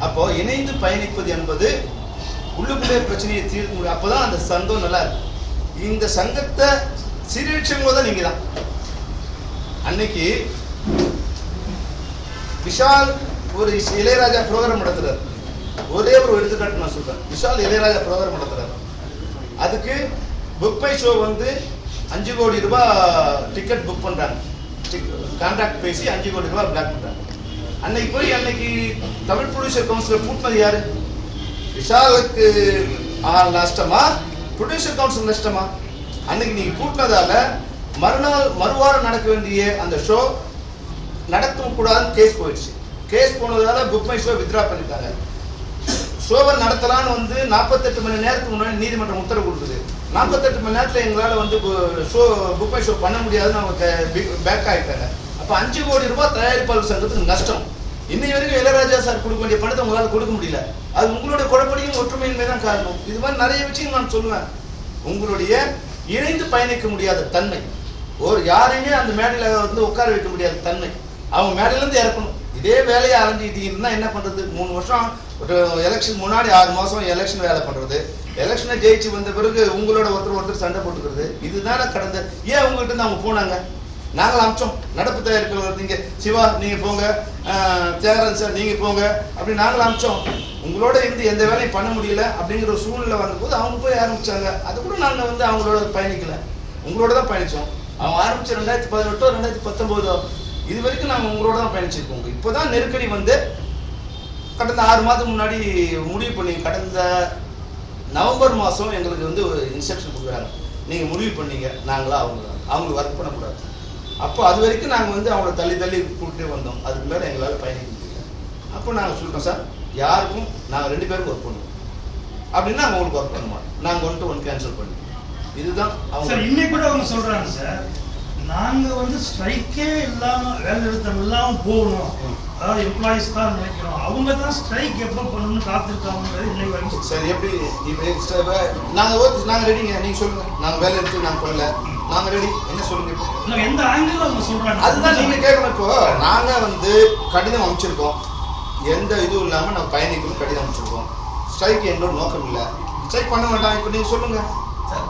அப்போ இணைந்து பயணிப்பது என்பது உள்ளுக்குள்ளே பிரச்சனையை தீர்க்க முடியும். அப்போதான் அந்த சங்கம் நல்லா இருக்கும். இந்த சங்கத்தை சீரழிச்சவங்க தான் நீங்க தான். அன்னைக்கு விஷால் ஒரு இளையராஜா ப்ரோக்ராம் நடத்துறாரு. ஒரே ஒரு எடுத்துக்காட்டு நான் சொல்றேன். விஷால் இளையராஜா ப்ரோக்ராம் நடத்துறாரு. அதுக்கு புக் மை ஷோ வந்து 5 கோடி ரூபாய் டிக்கெட் புக் பண்றாங்க. கான்ட்ராக்ட் பேசி 5 கோடி ரூபாய் பிளாக் பண்றாங்க. அன்னைக்கு தமிழ் ப்ரொடியூசர் கவுன்சிலர் கூட்டினது யாரு? விஷாலுக்கு நஷ்டமா ப்ரொடியூசர் கவுன்சில் நஷ்டமா? அன்னைக்கு நீங்க கூட்டினதால மறுவாரம் நடக்க வேண்டிய அந்த ஷோ நடக்க கூடாதுன்னு கேஸ் போயிடுச்சு. கேஸ் போனதால புக் மை ஷோ வித்ரா பண்ணிட்டாங்க. ஷோவை நடத்தலான்னு வந்து 48 மணி நேரத்துக்கு முன்னாடி நீதிமன்றம் உத்தரவு கொடுக்குது. 48 மணி நேரத்தில் எங்களால் வந்து ஷோ புக் மை ஷோ பண்ண முடியாதுன்னு அவங்க பேக் ஆகிட்டாங்க. அப்போ 5 கோடி ரூபாய் தயாரிப்பாளர் சங்கத்துக்கு நஷ்டம். இன்னை வரைக்கும் இளையராஜா சார் கொடுக்க வேண்டிய பணத்தை உங்களால் கொடுக்க முடியல. அது உங்களுடைய குழப்படியும் ஒற்றுமையின்மை தான் காரணம். இது மாதிரி நிறைய விஷயம் நான் சொல்லுவேன். உங்களுடைய இணைந்து பயணிக்க முடியாத தன்மை, யாரையுமே அந்த மேடையில் வந்து உட்கார வைக்க முடியாத தன்மை, அவங்க மேடையிலேருந்து இறக்கணும். இதே வேலையை அலைஞ்சிக்கிட்டீங்கன்னா என்ன பண்ணுறது? 3 வருஷம் ஒரு எலெக்ஷன் முன்னாடி 6 மாதம் எலெக்ஷன் வேலை பண்ணுறது, எலெக்ஷனை ஜெயிச்சு வந்த பிறகு உங்களோட ஒருத்தர் சண்டை போட்டுக்கிறது, இதுதானே கடந்த. ஏன் உங்கள்கிட்ட இருந்து அவங்க போனாங்க? நாங்கள் அமிச்சோம். நடப்பு தயாரிப்பாளர் நீங்கள் சிவா நீங்கள் போங்க, தியாகராஜன் சார் நீங்கள் போங்க அப்படி நாங்கள் அமிச்சோம். உங்களோட இருந்து எந்த வேலையும் பண்ண முடியல அப்படிங்கிற ஒரு சூழ்நிலை வந்தபோது அவங்க போய் ஆரம்பித்தாங்க. அது கூட நாங்கள் வந்து அவங்களோட பயணிக்கலை, உங்களோட தான் பயணித்தோம். அவங்க ஆரம்பித்த 2018 2019 இது வரைக்கும் நாங்கள் உங்களோட தான் பயணிச்சிருக்கோம். இப்போ தான் நெருக்கடி வந்து கடந்த 6 மாதம் முன்னாடி முடிவு பண்ணி, கடந்த நவம்பர் மாதம் எங்களுக்கு வந்து ஒரு இன்ஸ்ட்ரக்ஷன் கொடுக்குறாங்க. நீங்கள் முடிவு பண்ணீங்க, நாங்களா அவங்களுக்கு ஒர்க் பண்ணக்கூடாது. அப்போ அது வரைக்கும் நாங்கள் வந்து அவங்கள தள்ளி கூப்பிட்டே வந்தோம். அதுக்கு மேலே எங்களால் பயணிக்க முடியல. அப்போ நாங்கள் சொல்லிட்டோம், சார் யாருக்கும் நாங்கள் 2 பேருக்கும் ஒர்க் பண்ணுவோம் அப்படின்னா அவங்களுக்கு ஒர்க் பண்ண மாட்டோம், நாங்கள் 1 to 1 கேன்சல் பண்ணி. இதுதான் அவங்க சார் இன்னைக்கு கூட அவங்க சொல்கிறாங்க, சார் நாங்கள் வந்து ஸ்ட்ரைக்கே இல்லாமல் வேலை நிறுத்தம் இல்லாமல் போகணும், அதாவது எம்ப்ளாயிஸ் தான் நினைக்கிறோம், அவங்க தான் ஸ்ட்ரைக் எப்போ பண்ணணும்னு காத்திருக்காங்கிறது இன்னைக்கு வரைக்கும். சார் எப்படி இப்போ நாங்கள் ரெடிங்க, நீங்கள் சொல்லுங்கள். நாங்கள் வேலை எடுத்து நாங்கள் பண்ணல, நாங்கள் ரெடி, என்ன சொல்லுங்கள் இப்போ? இல்லை எந்த ஆங்கிள் அவங்க சொல்கிறாங்க அதுதான் நீங்கள் கேட்கணும். இப்போ நாங்கள் வந்து கடிதம் அமைச்சிருக்கோம், எந்த இதுவும் இல்லாமல் நாங்கள் பயணிக்கணும் கடிதம் அமைச்சிருக்கோம். ஸ்ட்ரைக் எங்களோட நோக்கம் இல்லை, ஸ்ட்ரைக் பண்ண மாட்டாங்க. இப்போ நீங்கள் சொல்லுங்கள் சார்.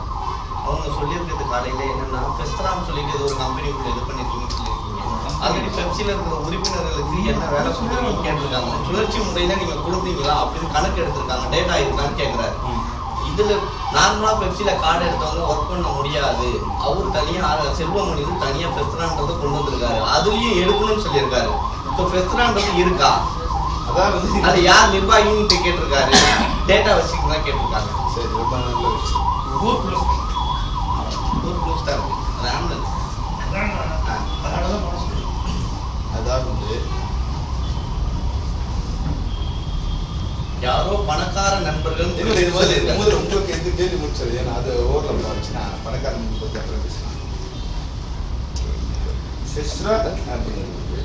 அவங்க சொல்லியிருக்கிறது காலையில் என்னென்னா ஃபெஸ்ட்ராம் சொல்லிட்டு ஏதோ ஒரு கம்பெனிக்குள்ள இது பண்ணியிருக்கீங்கன்னு சொல்லியிருக்கீங்க. ஆல்ரெடி பெப்சியில் இருக்கிற உறுப்பினர்களுக்கு என்ன வேலை சொல்லுவீங்கன்னு கேட்டிருக்காங்க. சுழற்சி முறையில் நீங்கள் கொடுத்தீங்களா அப்படின்னு கணக்கு எடுத்திருக்காங்க, டேட்டா இருக்கான்னு கேட்குறாரு. இதில் நார்மலாக பெப்சியில் கார்டு எடுத்தவங்க ஒர்க் பண்ண முடியாது, அவர் தனியாக செல்வமணிக்கு தனியாக ஃபெஸ்ட்ரான்றதை கொண்டு வந்திருக்காரு, அதுலேயும் எடுக்கணும்னு சொல்லியிருக்காரு. இப்போ ஃபெஸ்ட்ரான்றது இருக்கா? அதாவது அது யார் நிர்வாகின்னு கேட்டிருக்காரு, டேட்டா வச்சுக்கலாம் கேட்டிருக்காங்க. சரி, ரொம்ப நல்ல விஷயம். அதாவது யாரோ பணக்கார நண்பர்கள் உங்களுக்கு எந்த கேள்வி முடிச்சது? ஏன்னா அது ஓரளவு போச்சுன்னா பணக்கார நண்பர்கள் பற்றி அப்புறம் பேசலாம். அப்படிங்கிறது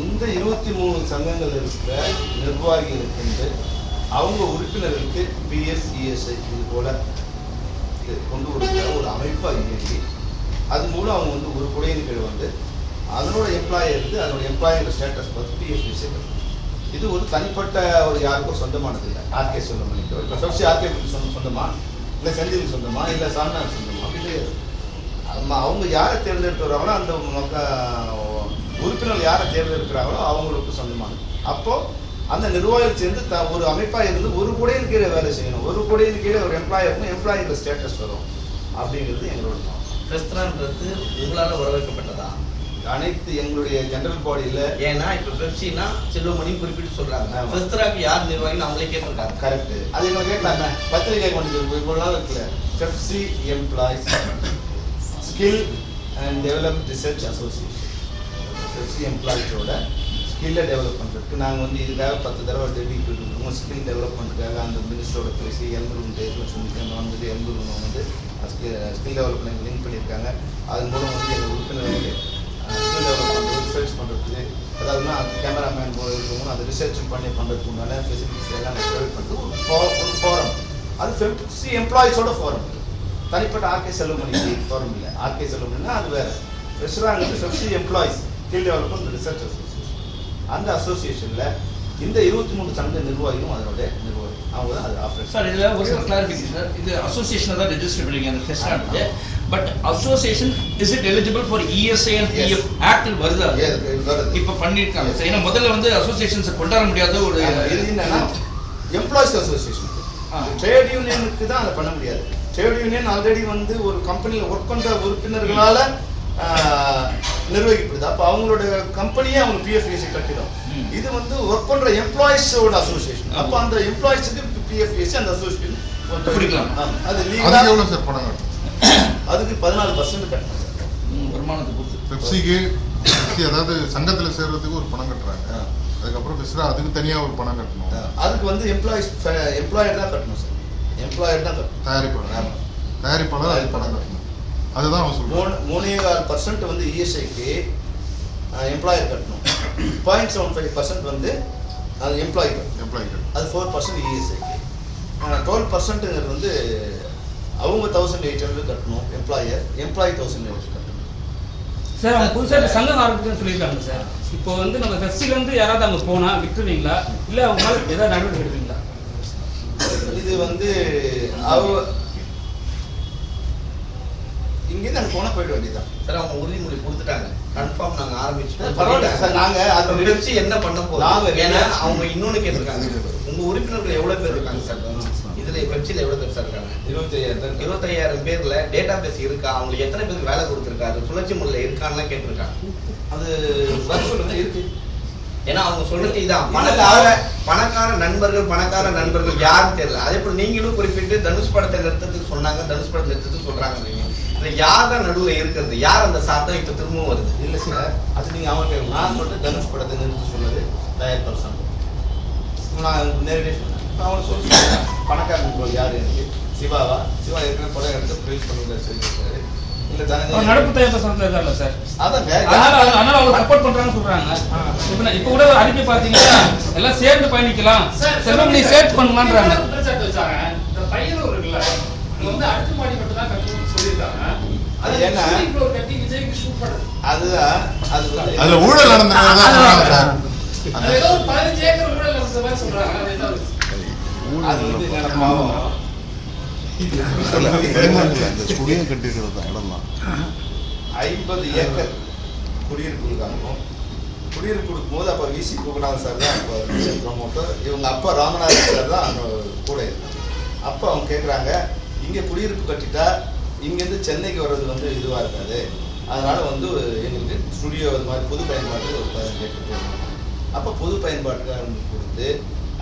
இந்த 23 சங்கங்கள் இருக்கிற நிர்வாகிகளுக்கு அவங்க உறுப்பினர்களுக்கு பிஎஃப் இஎஸ்ஐ இது போல கொண்டு கொடுக்குற ஒரு அமைப்பாக இயங்கி அது மூலம் அவங்க வந்து ஒரு குடையின் கீழ் வந்து அதனோட எம்ப்ளாயி இருந்து அதனோட எம்ப்ளாயோட ஸ்டேட்டஸ் பார்த்து பிஎஃப் இஎஸ்ஐ. இது ஒரு தனிப்பட்ட ஒரு யாருக்கும் சொந்தமானது இல்லை. ஆர்கே செல்வமணிக்கோ இப்போ பெப்சி ஆர்கே சொந்தமா, இல்லை செந்திலுக்கு சொந்தமா, இல்லை சாமிநாதன் சொந்தமா அப்படி கிடையாது. அவங்க யாரை தேர்ந்தெடுக்கிறாங்களோ அந்த உறுப்பினர்கள் யாரை தேர்ந்தெடுக்கிறாங்களோ அவங்களுக்கு சொந்தமானது. அப்போது அந்த நிர்வாகிகள் சேர்ந்து ஒரு அமைப்பாக இருந்து ஒரு குடையின் கீழே வேலை செய்யணும், ஒரு குடையின் கீழே ஒரு எம்ப்ளாயி இருக்கும், எம்ப்ளாயிக்கு ஸ்டேட்டஸ் வரும் அப்படிங்கிறது எங்களோட நோக்கம். ஃபெஸ்ட்ரான்றது உங்களால் வரவேற்கப்பட்டதா? அனைத்து எங்களுடைய ஜெனரல் பாடியில். ஏன்னா இப்போ பெப்சினா செல்வமணின்னு குறிப்பிட்டு சொல்கிறாங்க, ஃபெஸ்ட்ராக்கு யார் நிர்வாகின்னு அவங்களே கேட்டிருக்காங்க. கரெக்டு, அது எங்களை கேட்கலாமே, பத்திரிகை கொண்டு இவ்வளோ நாள் இருக்குல்ல. FEFSI employees skill and develop research association, FEFSI எம்ப்ளாயிஸோட ஸ்கில்லை டெவலப் பண்ணுறதுக்கு நாங்கள் வந்து இதுக்காக 10 தடவை டெல்லிக்கு போயிருக்கோம். ஸ்கில் டெவலப் பண்ணுறதுக்காக அந்த மினிஸ்டரோட பேசி எல்மரூன் டேஸ்ல சொல்லியிருக்காங்க. வந்துட்டு எல்மரூன் வந்து ஸ்கில் டெவலப்மெண்ட் லிங்க் பண்ணியிருக்காங்க. அதன் மூலம் வந்து எங்கள் உறுப்பினர்கள் ஸ்கில் டெவலப் பண்ணுறது, ரிசர்ச் பண்ணுறதுக்கு, அதாவதுனா கேமராமேன் இருக்கவங்க அந்த ரிசர்ச் பண்ணுறதுக்கு உண்டான ஃபெசிலிட்டிஸ் எல்லாம் ப்ரொவைட் பண்ணுறது ஒரு ஃபோரம். அது பெப்சி எம்ப்ளாயிஸோட ஃபோரம், தனிப்பட்ட ஆர்கே செல்வமணிக்கு ஃபோரம் இல்லை. ஆர்கே செல்வமணினா அது வேறு. பெஸ்ட்ராங்கிறது FEFSI employees skill development research association. அந்த அசோசியேஷனில் இந்த 23 சங்க நிர்வாகியும் அதனோட நிர்வாகி அவங்க தான் அது ஆஃபர். சார் இதில் ஒரு கிளாரிஃபிகேஷன் சார், இது அசோசியேஷனை தான் ரெஜிஸ்டர் பண்ணிருக்கீங்க அந்த ஃபெஸ்ட்ரான்றது. But association is it eligible for ESI and PF ஆக்டில் வருதா? இப்போ பண்ணியிருக்காங்க சார். ஏன்னா முதல்ல வந்து அசோசியேஷன்ஸை கொண்டாட முடியாத ஒரு இது என்னன்னா எம்ப்ளாயிஸ் அசோசியேஷன், ட்ரேட் யூனியனுக்கு தான் அதை பண்ண முடியாது. ட்ரேட் யூனியன் ஆல்ரெடி வந்து ஒரு கம்பெனியில் ஒர்க் பண்ணுற உறுப்பினர்களால் நிர்வகிப்படுது. அப்போ அவங்களோட கம்பெனியே அவங்க பிஎஃப்இஎஸ்ஐ கட்டிடும். இது வந்து ஒர்க் பண்ணுற எம்ப்ளாயிஸோட அசோசியேஷன். அப்போ அந்த எம்ப்ளாயிஸுக்கு பிஎஃப்இஎஸ்ஐ அந்த அசோசியேஷன் பிடிக்கலாம். அது எவ்வளோ சார் பணம் அதுக்கு 14% கட்டணும் சார். வருமானத்தை பொறுத்து. பெப்சிக்கு அதாவது சங்கத்துல சேர்றதுக்கு ஒரு பணம் கட்டுறாங்க, அதுக்கப்புறம் பெப்சில அதுக்கு தனியா ஒரு பணம் கட்டணும். அதுக்கு வந்து எம்ப்ளாயர் தான் கட்டணும் சார். எம்ப்ளாயர் தான் கட்டணும். தயாரிப்பாளர் அது பணம் கட்டணும். அதுதான் அவன் சொல்றான். 3.25% வந்து இஎஸ்ஐக்கு எம்ப்ளாயர் கட்டணும். 0.75% வந்து அது எம்ப்ளாயி கட்டணும். அது 4% இஎஸ்ஐக்கு. 12% வந்து அவங்க 1800 கட்டணும். எம்ப்ளாயி 1800 கட்டணும். சார் அவங்க புதுசாக சங்கம் ஆரம்பிச்சுன்னு சொல்லியிருக்காங்க சார். இப்போ வந்து நம்ம ஃபெஸ்டிலேருந்து யாராவது அங்கே போனால் விட்டுருவீங்களா, இல்லை அவங்க மேலே ஏதாவது நடவடிக்கை எடுப்பீங்களா? இது வந்து அவங்க இங்கேருந்து அங்கே போனால் போயிட வேண்டியதான் சார். அவங்க உறுதிமொழி கொடுத்துட்டாங்க, கன்ஃபார்ம் நாங்கள் ஆரம்பிச்சுட்டோம். பரவாயில்ல சார். நாங்கள் அது பெப்சி என்ன பண்ண போகிறோம், ஏன்னா அவங்க இன்னொன்று கேட்டிருக்காங்க, உங்கள் உறுப்பினர்கள் எவ்வளோ பேர் இருக்காங்க சார் இதில், பெப்சியில் எவ்வளோ பேர் சார் இருக்காங்க? 25,000 பேரில் டேட்டா பேஸ் இருக்கா, அவங்களுக்கு எத்தனை பேருக்கு வேலை கொடுத்துருக்காரு, சுழற்சி முறையில் இருக்கான்லாம் கேட்டிருக்காங்க. அது சொல்லுங்க இருக்கு. ஏன்னா அவங்க சொல்றது இதான், பணக்கார நண்பர்கள் யாருன்னு தெரியல. அதே போல நீங்களும் குறிப்பிட்டு தனுஷ் படத்தை நிறுத்தத்துக்கு சொன்னாங்க, தனுஷ் படத்தை நிறுத்தத்துக்கு சொல்றாங்க. நீங்க யார் தான் நடுவில் இருக்கிறது, யார் அந்த சாத்தம் இப்ப திரும்பவும் வருது? இல்லை சார், அது நீங்க அவங்க நான் சொல்லிட்டு தனுஷ் படத்தை நிறுத்த சொன்னது தயாரிப்பாளர். நான் நேரடியாக சொன்னேன். அவங்க சொல்லுங்க பணக்கார நண்பர்கள் யார், எனக்கு சிவா இருக்கிற படம் எடுத்து ப்ரொடியூஸ் பண்ணுங்க சொல்லியிருக்காரு. நடப்பு தயாரிப்பு சங்கத்தில் இருக்காங்க சார். அதான் அதனால அவங்க சப்போர்ட் பண்றாங்கன்னு சொல்றாங்க. இப்போ கூட ஒரு அறிக்கை பாத்தீங்கன்னா எல்லாம் சேர்ந்து பயணிக்கலாம், செல்வம் நீ சேர்த்து பண்ணலாம்ன்றாங்க. இந்த பையனும் இருக்குல்ல, அவங்க வந்து அடுக்குமாடி மட்டும் தான் கட்டணும்னு சொல்லியிருக்காங்க. அது என்ன இவ்வளோ கட்டி விஜய்க்கு ஷூட் பண்ணுறது, அதுதான் அதுல ஊழல் நடந்தது சார். அது ஏதோ ஒரு 15 ஏக்கர் ஊழல் நடந்த மாதிரி சொல்றாங்க. அது வந்து என்ன பாவம், அந்த ஸ்டுடியோ கட்டிருக்கிறது தான் இடம் தான். 50 ஏக்கர் குடியிருப்பு கொடுக்காங்க. குடியிருப்பு கொடுக்கும்போது அப்போ விசி கோகுநாதன் சார் தான் அப்போ ப்ரமோட்டர், இவங்க அப்பா ராமநாதன் சார் தான் அங்கே கூட இருந்தாங்க. அப்போ அவங்க கேட்குறாங்க, இங்கே குடியிருப்பு கட்டிட்டா இங்கேருந்து சென்னைக்கு வர்றது வந்து இதுவாக இருக்காது, அதனால வந்து எங்களுக்கு ஸ்டுடியோ இது மாதிரி பொது பயன்பாட்டுக்கு ஒரு 15 ஏக்கர் போடணும். அப்போ பொது பயன்பாட்டுக்கு கொடுத்து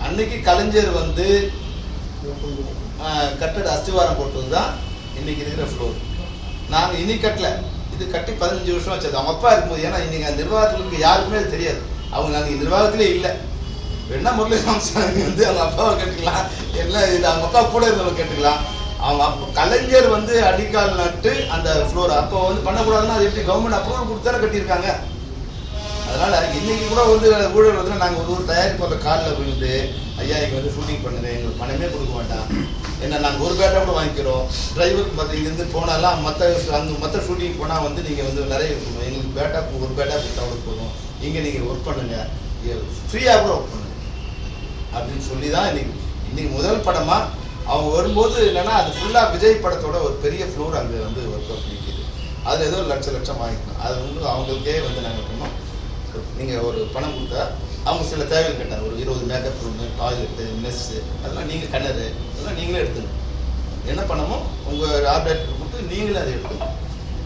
அன்னைக்கு கலைஞர் வந்து கட்டட அஸ்திவாரம் போட்டது தான் இன்னைக்கு இருக்கிற ஃப்ளோர். நாங்கள் இனி கட்டல, இது கட்டி 15 வருஷம் வச்சது அவங்க அப்பா இருக்கும்போது. ஏன்னா இன்னைக்கு நிர்வாகத்துக்கு யாருக்குமே அது தெரியாது, அவங்க நாங்கள் நிர்வாகத்திலே இல்லை. வேணா முரளிராமசாமி வந்து அவங்க அப்பாவை கேட்டுக்கலாம், எல்லாம் இது அவங்க அப்பா கூட இருந்தவங்க கேட்டுக்கலாம். அவங்க அப்பா கலைஞர் வந்து அடிக்கால் நட்டு அந்த ஃப்ளோர் அப்போ வந்து பண்ணக்கூடாதுன்னா அது எப்படி கவர்மெண்ட் அப்ரூவல் கொடுத்தாலே கட்டியிருக்காங்க. அதனால இன்னைக்கு கூட வந்து ஊழல் வந்து நாங்கள் ஒரு தயாரிப்பாளர் காலில் விழுந்து, ஐயா இங்கே வந்து ஷூட்டிங் பண்ணுங்க, எங்களுக்கு பணமே கொடுக்க வேண்டாம், ஏன்னா நாங்கள் ஒரு பேட்டா கூட வாங்கிக்கிறோம், டிரைவருக்கு மற்ற இங்கேருந்து போனாலாம் மற்ற ஷூட்டிங் போனால் வந்து நீங்கள் வந்து நிறைய இருக்கணும், எங்களுக்கு பேட்டா ஒரு பேட்டா கொடுத்தா கூட போதும், இங்கே நீங்கள் ஒர்க் பண்ணுங்க, ஃப்ரீயாக கூட ஒர்க் பண்ணுங்க அப்படின்னு சொல்லி தான் இன்னைக்கு முதல் படமாக அவங்க வரும்போது என்னென்னா அது ஃபுல்லாக விஜய் படத்தோட ஒரு பெரிய ஃப்ளோர் அங்கே வந்து ஒர்க் அவுட் நிற்கிது. அதில் ஏதோ லட்சம் வாங்கிக்கணும். அது வந்து அவங்களுக்கே வந்து நாங்கள் பண்ணோம், நீங்கள் ஒரு பணம் கொடுத்தா அவங்க சில தேவைகள் கேட்டாங்க, ஒரு 20 மேக்கப் ரூமு, டாய்லெட்டு, மெஸ்ஸு, அதெல்லாம் நீங்கள் கிணறு அதெல்லாம் நீங்களே எடுத்துக்கணும். என்ன பண்ணமோ உங்கள் ஆர்டர் கொடுத்து நீங்களே அதை எடுத்துக்கணும்.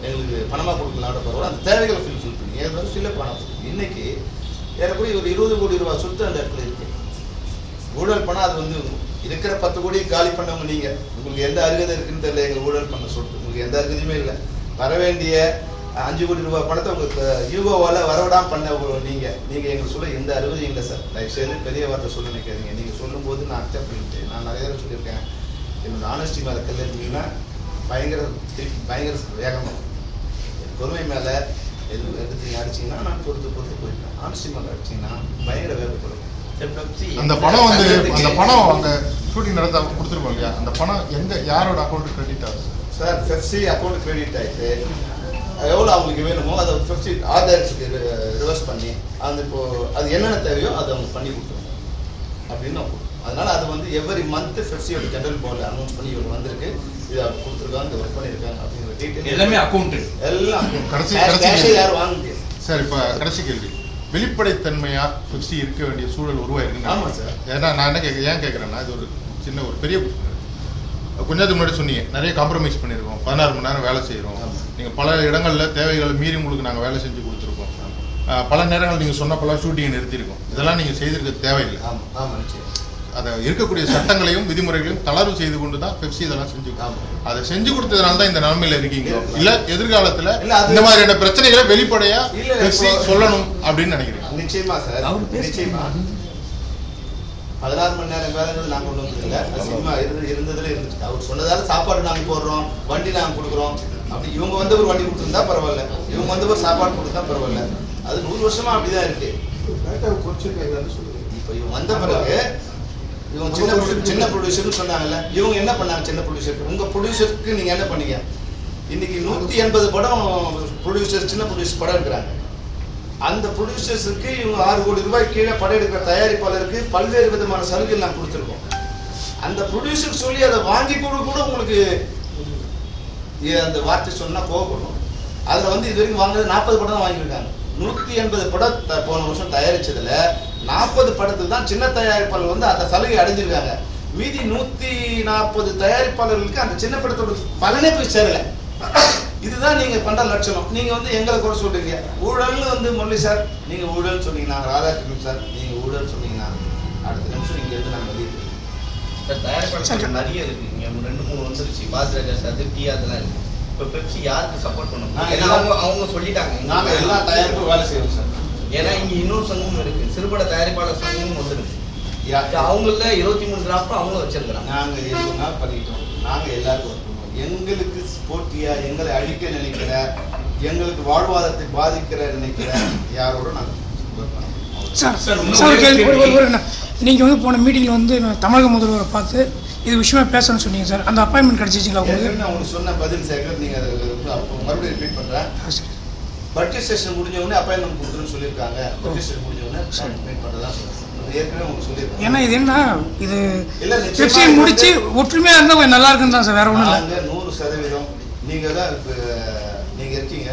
எங்களுக்கு பணமாக கொடுக்கலாம் பரவாயில்ல, அந்த தேவைகளை ஃபில் பண்ணி ஏதாவது ஃபில்லப் பண்ண. இன்னைக்கு ஏறக்குறைய ஒரு 20 கோடி ரூபா சொத்து அந்த இடத்துல இருக்கு. ஊழல் பண்ணால் அது வந்து இருக்கிற 10 கோடி காலி பண்ணவங்க நீங்கள், உங்களுக்கு எந்த அருகதை இருக்குன்னு தெரியல. எங்கள் ஊழல் பண்ண சொத்து உங்களுக்கு எந்த அருகதையுமே இல்லை. வர வேண்டிய 5 கோடி ரூபாய் பணத்தை உங்களுக்கு யூகோவால் வரவிடாமல் பண்ண நீங்கள் எங்களுக்கு சொல்ல எந்த அருகதையும் இல்லை சார். தயவுசெய்து பெரிய வார்த்தை சொல்ல நினைக்காதீங்க. நீங்கள் சொல்லும்போது நான் அக்செப்ட் பண்ணிட்டேன். நான் நிறைய தடவை சொல்லியிருக்கேன், என்னோட ஆனஸ்டி மேலே கல் இருந்தீங்கன்னா பயங்கர வேகமாக, பொறுமை மேலே எடுத்து நீங்கள் அடிச்சிங்கன்னா நான் பொறுத்து போயிருக்கேன். ஆனஸ்டி மேலே அடிச்சிங்கன்னா பயங்கர வேகப்படுவேன். அந்த பணம் வந்து அந்த பணம் அங்கே ஷூட்டிங் நடத்த கொடுத்துருக்கோம் இல்லையா, அந்த பணம் யாரோட அக்கௌண்ட் கிரெடிட் ஆகுது சார்? பெப்சி அக்கௌண்ட் கிரெடிட் ஆகிட்டு எவ்வளோ அவங்களுக்கு வேணுமோ அதை பெப்சி ஆதாரத்துக்கு ரிவர்ஸ் பண்ணி அந்த இப்போது அது என்னென்ன தேவையோ அதை அவங்க பண்ணி கொடுத்துருவோம் அப்படின்னு நான் கொடுத்தோம். அதனால் அது வந்து எவ்ரி மந்த் பெப்சியோட ஜெனரல் போர்டில் அனௌன்ஸ் பண்ணி இவங்க வந்திருக்கு, இது அவங்க கொடுத்துருக்காங்க, இந்த ஒர்க் பண்ணியிருக்காங்க அப்படிங்கிற டீட்டெயில் எல்லாமே அக்கௌண்ட் எல்லாம் கடைசி யாரும் வாங்க முடியாது சார். இப்போ கடைசி கேள்வி, வெளிப்படைத்தன்மையா பெப்சி இருக்க வேண்டிய சூழல் உருவாயிருக்கு. ஆமாம் சார். ஏன்னா நான் என்ன ஏன் கேட்குறேன்னா, இது ஒரு சின்ன ஒரு பெரிய கொஞ்ச நேரத்துக்கு முன்னாடி சொன்னீங்க நிறைய காம்ப்ரமைஸ் பண்ணியிருக்கோம், 16 மணி நேரம் வேலை செய்கிறோம், நீங்கள் பல இடங்களில் தேவைகளை மீறி உங்களுக்கு நாங்கள் வேலை செஞ்சு கொடுத்துருக்கோம், பல நேரங்கள் நீங்கள் சொன்ன பல ஷூட்டிங்கை நிறுத்தியிருக்கோம், இதெல்லாம் நீங்கள் செய்திருக்க தேவையில்லை. ஆமாம் ஆமாம். அதை இருக்கக்கூடிய சட்டங்களையும் விதிமுறைகளையும் தளர்வு செய்து கொண்டு தான் பெப்சி இதெல்லாம் செஞ்சு அதை செஞ்சு கொடுத்ததுனால தான் இந்த நிலைமையில இருக்கீங்க. இல்ல எதிர்காலத்துல இந்த மாதிரியான பிரச்சனைகளை வெளிப்படையா பெப்சி சொல்லணும் அப்படின்னு நினைக்கிறேன். நிச்சயமா சார், நிச்சயமா 16 மணி நேரம் வேலைங்கிறது நாங்கள் கொண்டு வந்ததில்லை. சினிமா இருந்ததுல இருந்துச்சு. அவர் சொன்னதால சாப்பாடு நாங்கள் போடுறோம், வண்டி நாங்கள் கொடுக்குறோம். அப்படி இவங்க வந்து ஒரு வண்டி கொடுத்துருந்தா பரவாயில்ல, இவங்க வந்து ஒரு சாப்பாடு கொடுத்தா பரவாயில்ல. அது 100 வருஷமா அப்படிதான் இருக்கு. இப்போ இவங்க வந்த பிறகு இவங்க சின்ன ப்ரொடியூசர்னு சொன்னாங்கல்ல, இவங்க என்ன பண்ணாங்க? சின்ன ப்ரொடியூசருக்கு உங்க ப்ரொடியூசருக்கு நீங்க என்ன பண்ணீங்க? இன்னைக்கு 180 படம் ப்ரொடியூசர், சின்ன ப்ரொடியூசர் படம் எடுக்கிறாங்க. அந்த ப்ரொடியூசர்ஸுக்கு இவங்க 6 கோடி ரூபாய் கீழே படம் எடுக்கிற தயாரிப்பாளருக்கு பல்வேறு விதமான சலுகைகள் நான் கொடுத்துருக்கோம். அந்த ப்ரொடியூசர் சொல்லி அதை வாங்கி கூட உங்களுக்கு அந்த வார்த்தை சொன்னா கோவப்படும். அதில் வந்து இது வரைக்கும் வாங்கினது 40 படம் தான் வாங்கியிருக்காங்க. 180 படம் போன வருஷம் தயாரிச்சதுல 40 படத்துக்கு தான் சின்ன தயாரிப்பாளர் வந்து அந்த சலுகை அடைஞ்சிருக்காங்க. மீதி 140 தயாரிப்பாளர்களுக்கு அந்த சின்ன படத்தோட பலனே போய் சேரல. இதுதான் நீங்க பண்ற லட்சணம். நீங்க வந்து எங்களை குறை சொல்றீங்க. ஊழல்னு வந்து முரளி சார் நீங்க ஊழல் சொன்னீங்கன்னா, ராதாகிருஷ்ணன் சார் நீங்க ஊழல் சொன்னீங்கன்னா, அடுத்த நிமிஷம் நீங்க இருந்து நாங்கள் வெளியே சார் தயாரிப்பாளர்கள் நிறைய இருக்கு. இங்க 2-3 வந்துருச்சு. பாஸ்ராஜா சார், டிஆர் அதெல்லாம் இருக்கு. இப்போ பெப்சி யாருக்கு சப்போர்ட் பண்ணணும்? அவங்க சொல்லிட்டாங்க நாங்க எல்லா தயாரிப்பும் வேலை செய்வோம் சார். ஏன்னா இங்க இன்னொரு சங்கமும் இருக்கு, சிறுபட தயாரிப்பாளர் சங்கமும் வந்துருக்கு. அவங்கள 23 கிராஃப்ட் அவங்களும் வச்சிருக்கிறாங்க. நாங்க எதுனா பண்ணிட்டோம். நாங்க எல்லாருக்கும் ஒர்க் பண்ணுவோம். எங்களுக்கு போட்டியா, எங்களை அழிக்க நினைக்கிற, எங்களுக்கு வாழ்வாதாரத்தை பாதிக்கிற நினைக்கிற யாரோட நாங்க ஒர்க் பண்ணுவோம். சார் நீங்கள் வந்து போன மீட்டிங்கில் வந்து தமிழக முதல்வரை பார்த்து இது விஷயமா பேசணும்னு சொன்னீங்க சார். அந்த அப்பாயின்மெண்ட் கிடைச்சிச்சிங்களா உங்களுக்கு? நான் உங்களுக்கு சொன்ன பதில் சேகர், நீங்கள் அதை மறுபடியும் ரிப்பீட் பண்ணுறேன். பட்ஜெட் செஷன் முடிஞ்ச உடனே அப்பாயின்மெண்ட் கொடுக்குறேன்னு சொல்லியிருக்காங்க. பட்ஜெட் செஷன் முடிஞ்ச உடனே மீட் பண்ணுறதா சொல்லுங்கள். ஏற்கனவே உங்களுக்கு சொல்லியிருக்காங்க. ஏன்னா இது என்ன இது பெப்சி முடிச்சு ஒற்றுமையாக இருந்தால் கொஞ்சம் நல்லா இருக்குன்னு தான் சார், வேற ஒன்றும் இல்லை. 100% நீங்கள் தான் இப்போ நீங்கள் இருக்கீங்க.